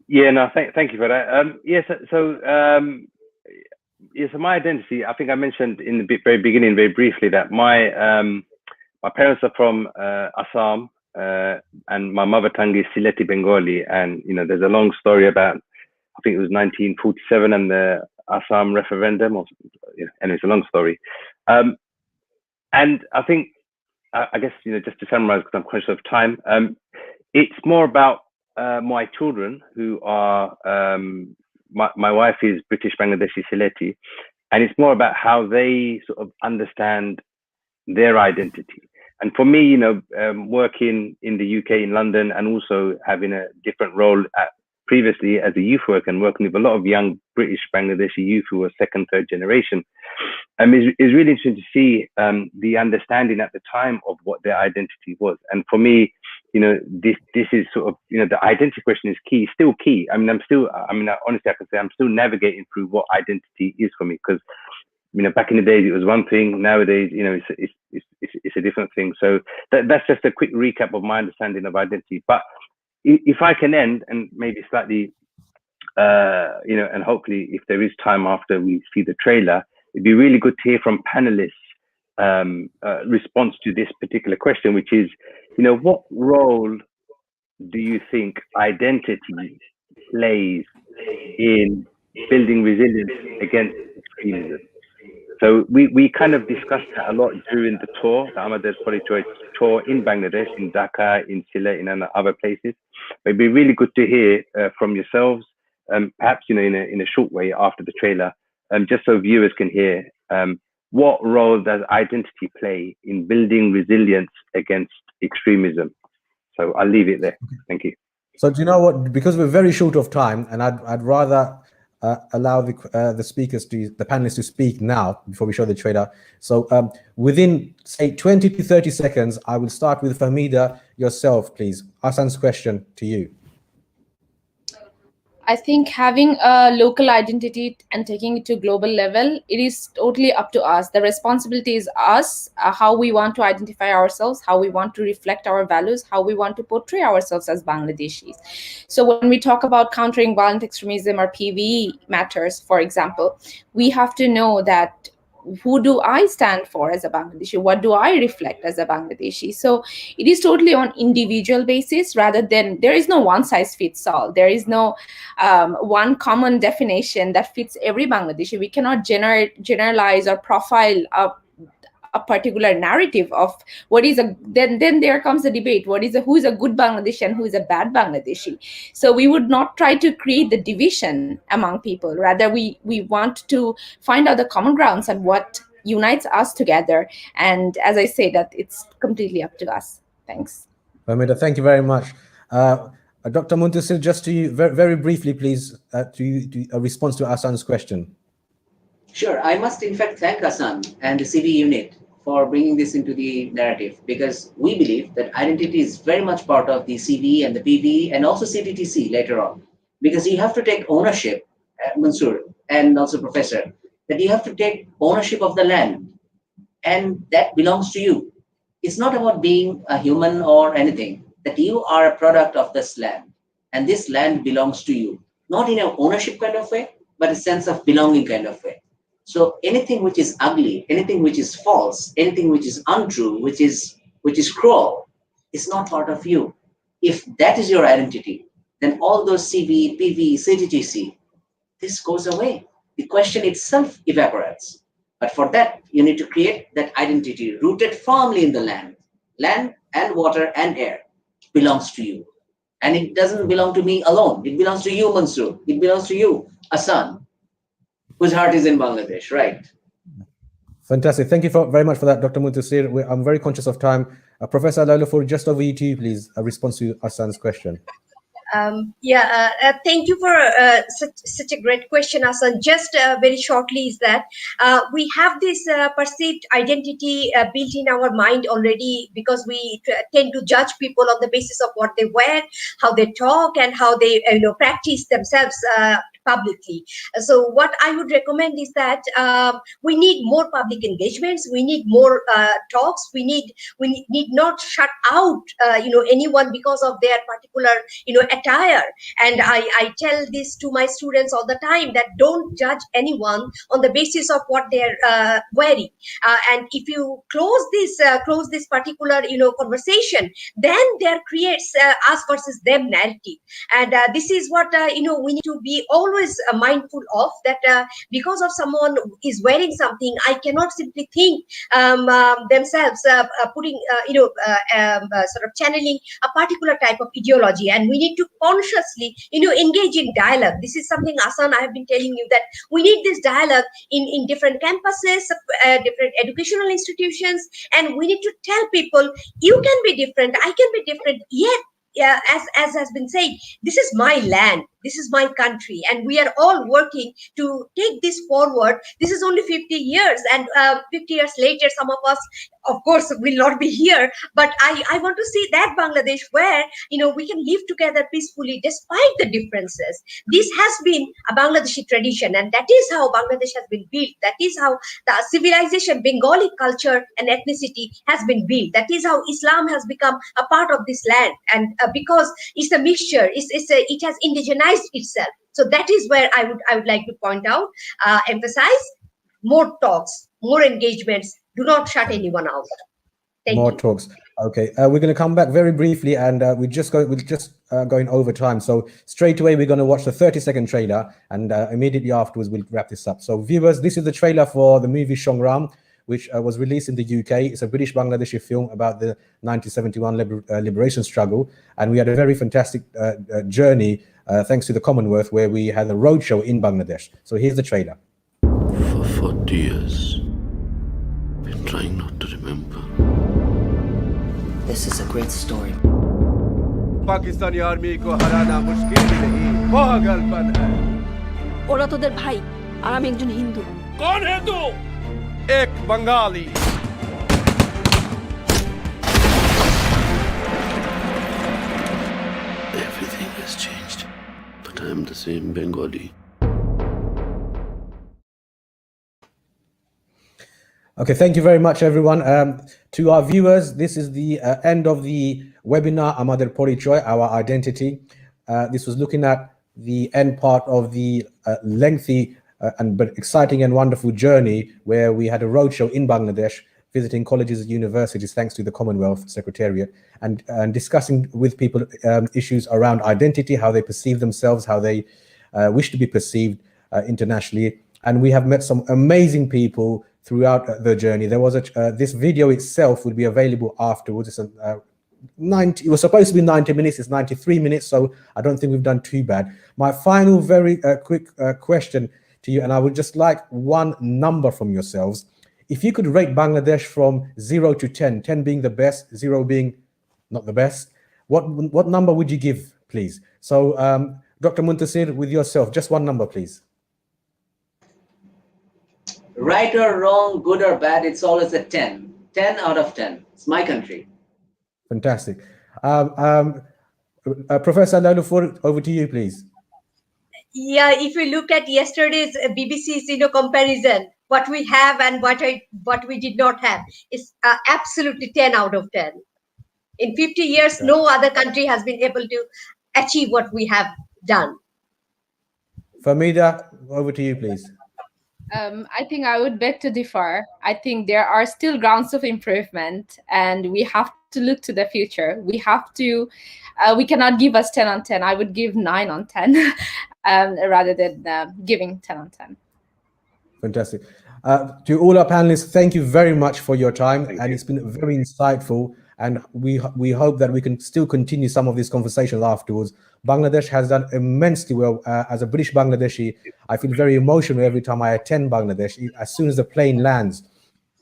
B: Yeah, no, thank you for that. Yes, so my identity, I think I mentioned in the very beginning, very briefly, that my parents are from Assam, and my mother tongue is Sileti Bengali. And, there's a long story about, I think it was 1947 and the Assam referendum, and it's a long story. And I think, I guess, just to summarize, because I'm conscious of time, it's more about my children who are, my wife is British Bangladeshi Sileti, and it's more about how they sort of understand their identity. And for me, working in the UK, in London, and also having a different role previously as a youth worker and working with a lot of young British Bangladeshi youth who are second, third generation, is really interesting to see the understanding at the time of what their identity was. And for me, this is sort of, the identity question is key, still key. Honestly, I can say I'm still navigating through what identity is for me, because, back in the days it was one thing. Nowadays, it's a different thing. So that's just a quick recap of my understanding of identity. But if I can end, and maybe slightly, and hopefully if there is time after we see the trailer, it'd be really good to hear from panelists response to this particular question, which is, what role do you think identity plays in building resilience against extremism? So we kind of discussed that a lot during the tour, the Amader Porichoy tour in Bangladesh, in Dhaka, in Sylhet, in other places. But it'd be really good to hear from yourselves, perhaps in a short way after the trailer, just so viewers can hear what role does identity play in building resilience against extremism. So I'll leave it there. Thank you.
A: So do you know what? Because we're very short of time, and I'd rather allow the speakers the panelists to speak now before we show the trailer. So within say 20 to 30 seconds, I will start with Fahmida, yourself, please. Assan's question to you.
E: I think having a local identity and taking it to global level, it is totally up to us. The responsibility is us, how we want to identify ourselves, how we want to reflect our values, how we want to portray ourselves as Bangladeshis. So when we talk about countering violent extremism or PVE matters, for example, we have to know that who do I stand for as a Bangladeshi? What do I reflect as a Bangladeshi? So it is totally on individual basis rather than, there is no one size fits all. There is no one common definition that fits every Bangladeshi. We cannot generalize or profile a particular narrative of what is a, then there comes the debate, who is a good Bangladeshi and who is a bad Bangladeshi. So we would not try to create the division among people. Rather, we want to find out the common grounds and what unites us together. And as I say, that it's completely up to us. Thanks.
A: Fahmida, thank you very much. Dr. Muntasir, just to you, very, very briefly, please, to a response to Assan's question.
C: Sure. I must, in fact, thank Assan and the CV unit for bringing this into the narrative, because we believe that identity is very much part of the CV and the PV and also CTTC later on. Because you have to take ownership, Munsur and also Professor, that you have to take ownership of the land, and that belongs to you. It's not about being a human or anything, that you are a product of this land, and this land belongs to you. Not in an ownership kind of way, but a sense of belonging kind of way. So anything which is ugly, anything which is false, anything which is untrue, which is cruel, is not part of you. If that is your identity, then all those CV, PV, CTTC, this goes away. The question itself evaporates. But for that, you need to create that identity rooted firmly in the land. Land and water and air belongs to you. And it doesn't belong to me alone. It belongs to you, Munsur. It belongs to you, Assan, whose heart is in Bangladesh, right?
A: Fantastic. Thank you very much for that, Dr. Muntasir. I'm very conscious of time. Professor Lailufar, just over to you, please, a response to Assan's question.
D: Thank you for such a great question, Assan. Just very shortly is that we have this perceived identity built in our mind already, because we tend to judge people on the basis of what they wear, how they talk, and how they practice themselves publicly. So what I would recommend is that we need more public engagements. We need more talks. We need not shut out anyone because of their particular attire. And I tell this to my students all the time, that don't judge anyone on the basis of what they're wearing. And if you close this particular conversation, then there creates us versus them narrative. And this is what we need to be always mindful of, that because of someone is wearing something, I cannot simply think themselves putting sort of channeling a particular type of ideology. And we need to consciously engage in dialogue. This is something, Assan, I have been telling you, that we need this dialogue in different campuses, different educational institutions, and we need to tell people, you can be different, I can be different, yet as has been said, this is my land, this is my country, and we are all working to take this forward. This is only 50 years, and 50 years later, some of us, of course, will not be here, but I want to see that Bangladesh where we can live together peacefully despite the differences. This has been a Bangladeshi tradition, and that is how Bangladesh has been built. That is how the civilization, Bengali culture and ethnicity has been built. That is how Islam has become a part of this land, and because it's a mixture, it has indigenized itself. So that is where I would like to point out, emphasize more talks, more engagements. Do not shut anyone out. Thank
A: More
D: you.
A: talks. Okay, we're going to come back very briefly, and we'll just going over time. So straight away, we're going to watch the 30-second trailer, and immediately afterwards, we'll wrap this up. So viewers, this is the trailer for the movie Shongram, which was released in the UK. It's a British Bangladeshi film about the 1971 liberation struggle. And we had a very fantastic journey thanks to the Commonwealth, where we had a roadshow in Bangladesh. So here's the trailer.
M: For 40 years, I've been trying not to remember.
N: This is a great story.
O: Pakistani army को हराना मुश्किल ही नहीं, पागलपन है।
P: ওরা তোদের ভাই আর আমি একজন হিন্দু।
O: कौन है तू? एक Bengali.
M: Everything has changed, but I'm the same Bengali.
A: Okay, thank you very much, everyone. To our viewers, this is the end of the webinar, Amader Porichoy, Our Identity. This was looking at the end part of the lengthy but exciting and wonderful journey where we had a roadshow in Bangladesh, visiting colleges and universities, thanks to the Commonwealth Secretariat, and discussing with people issues around identity, how they perceive themselves, how they wish to be perceived internationally. And we have met some amazing people throughout the journey. There was this video itself will be available afterwards. It's it was supposed to be 90 minutes. It's 93 minutes, so I don't think we've done too bad. My final very quick question to you, and I would just like one number from yourselves. If you could rate Bangladesh from 0 to 10, 10 being the best, 0 being not the best, what number would you give, please? So Dr. Muntasir, with yourself, just one number, please.
C: Right or wrong, good or bad, it's always a 10. 10 out of 10. It's my country.
A: Fantastic. Professor Lailufar, over to you, please.
D: Yeah, if we look at yesterday's BBC's comparison, what we have and what we did not have is absolutely 10 out of 10. In 50 years, no other country has been able to achieve what we have done.
A: Fahmida, over to you, please.
E: I think I would beg to differ. I think there are still grounds of improvement, and we have to look to the future. We have to, we cannot give us 10 on 10. I would give 9 on 10 rather than giving 10 on 10.
A: Fantastic. To all our panelists, thank you very much for your time. And it's been very insightful. And we hope that we can still continue some of these conversations afterwards. Bangladesh has done immensely well. As a British Bangladeshi, I feel very emotional every time I attend Bangladesh, as soon as the plane lands.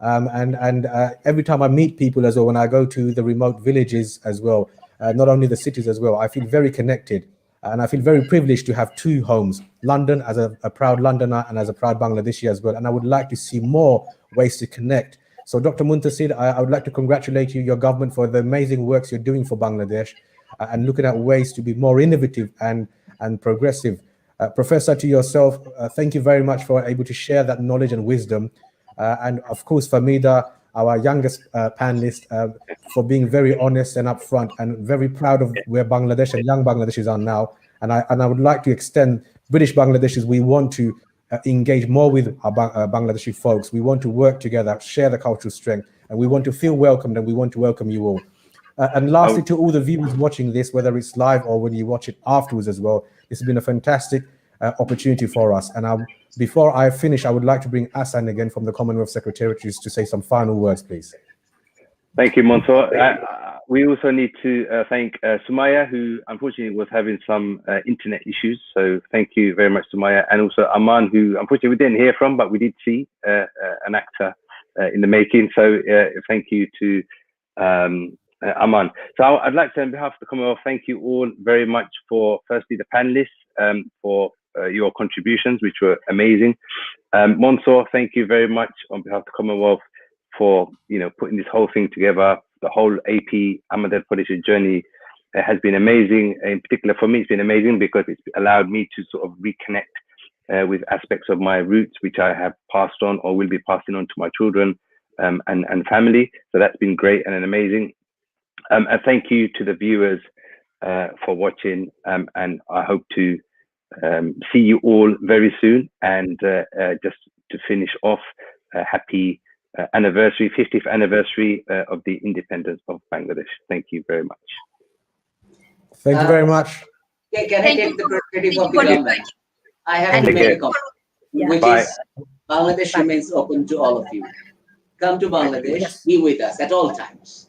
A: And every time I meet people as well, when I go to the remote villages as well, not only the cities as well, I feel very connected. And I feel very privileged to have two homes, London as a proud Londoner and as a proud Bangladeshi as well. And I would like to see more ways to connect. So Dr. Muntasir, I would like to congratulate you, your government, for the amazing works you're doing for Bangladesh and looking at ways to be more innovative and progressive. Professor, to yourself, thank you very much for able to share that knowledge and wisdom. And of course, Fahmida, our youngest panelist, for being very honest and upfront and very proud of where Bangladesh and young Bangladeshis are now. And I would like to extend British Bangladeshis, we want to engage more with our Bangladeshi folks. We want to work together, share the cultural strength, and we want to feel welcomed, and we want to welcome you all. And lastly, to all the viewers watching this, whether it's live or when you watch it afterwards as well, this has been a fantastic opportunity for us. And before I finish, I would like to bring Assan again from the Commonwealth Secretariat to say some final words, please.
B: Thank you, Munsur. We also need to thank Sumaya, who unfortunately was having some internet issues. So thank you very much, Sumaya. And also Aman, who unfortunately we didn't hear from, but we did see an actor in the making. So thank you to Aman. So I'd like to, on behalf of the Commonwealth, thank you all very much for, firstly, the panelists for your contributions, which were amazing. Munsur, thank you very much on behalf of the Commonwealth for putting this whole thing together. The whole AP Amader Porichoy journey has been amazing. In particular, for me, it's been amazing because it's allowed me to sort of reconnect with aspects of my roots, which I have passed on or will be passing on to my children and family. So that's been great and amazing. And thank you to the viewers for watching. And I hope to see you all very soon. And just to finish off, happy anniversary, 50th anniversary of the independence of Bangladesh. Thank you very much.
A: Thank you very much.
C: Can I take the prerogative of becoming that? I have to
B: Take
C: make
B: care.
C: a comment, which
B: Bye.
C: is Bangladesh remains open to all of you. Come to Bangladesh, be with us at all times.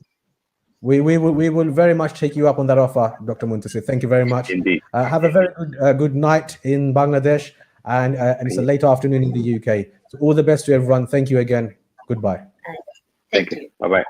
A: We will very much take you up on that offer, Dr. Muntasir. Thank you very much.
B: Indeed.
A: Have a very good night in Bangladesh, and it's a late afternoon in the UK. So all the best to everyone. Thank you again. Goodbye.
B: Thank you. Bye-bye.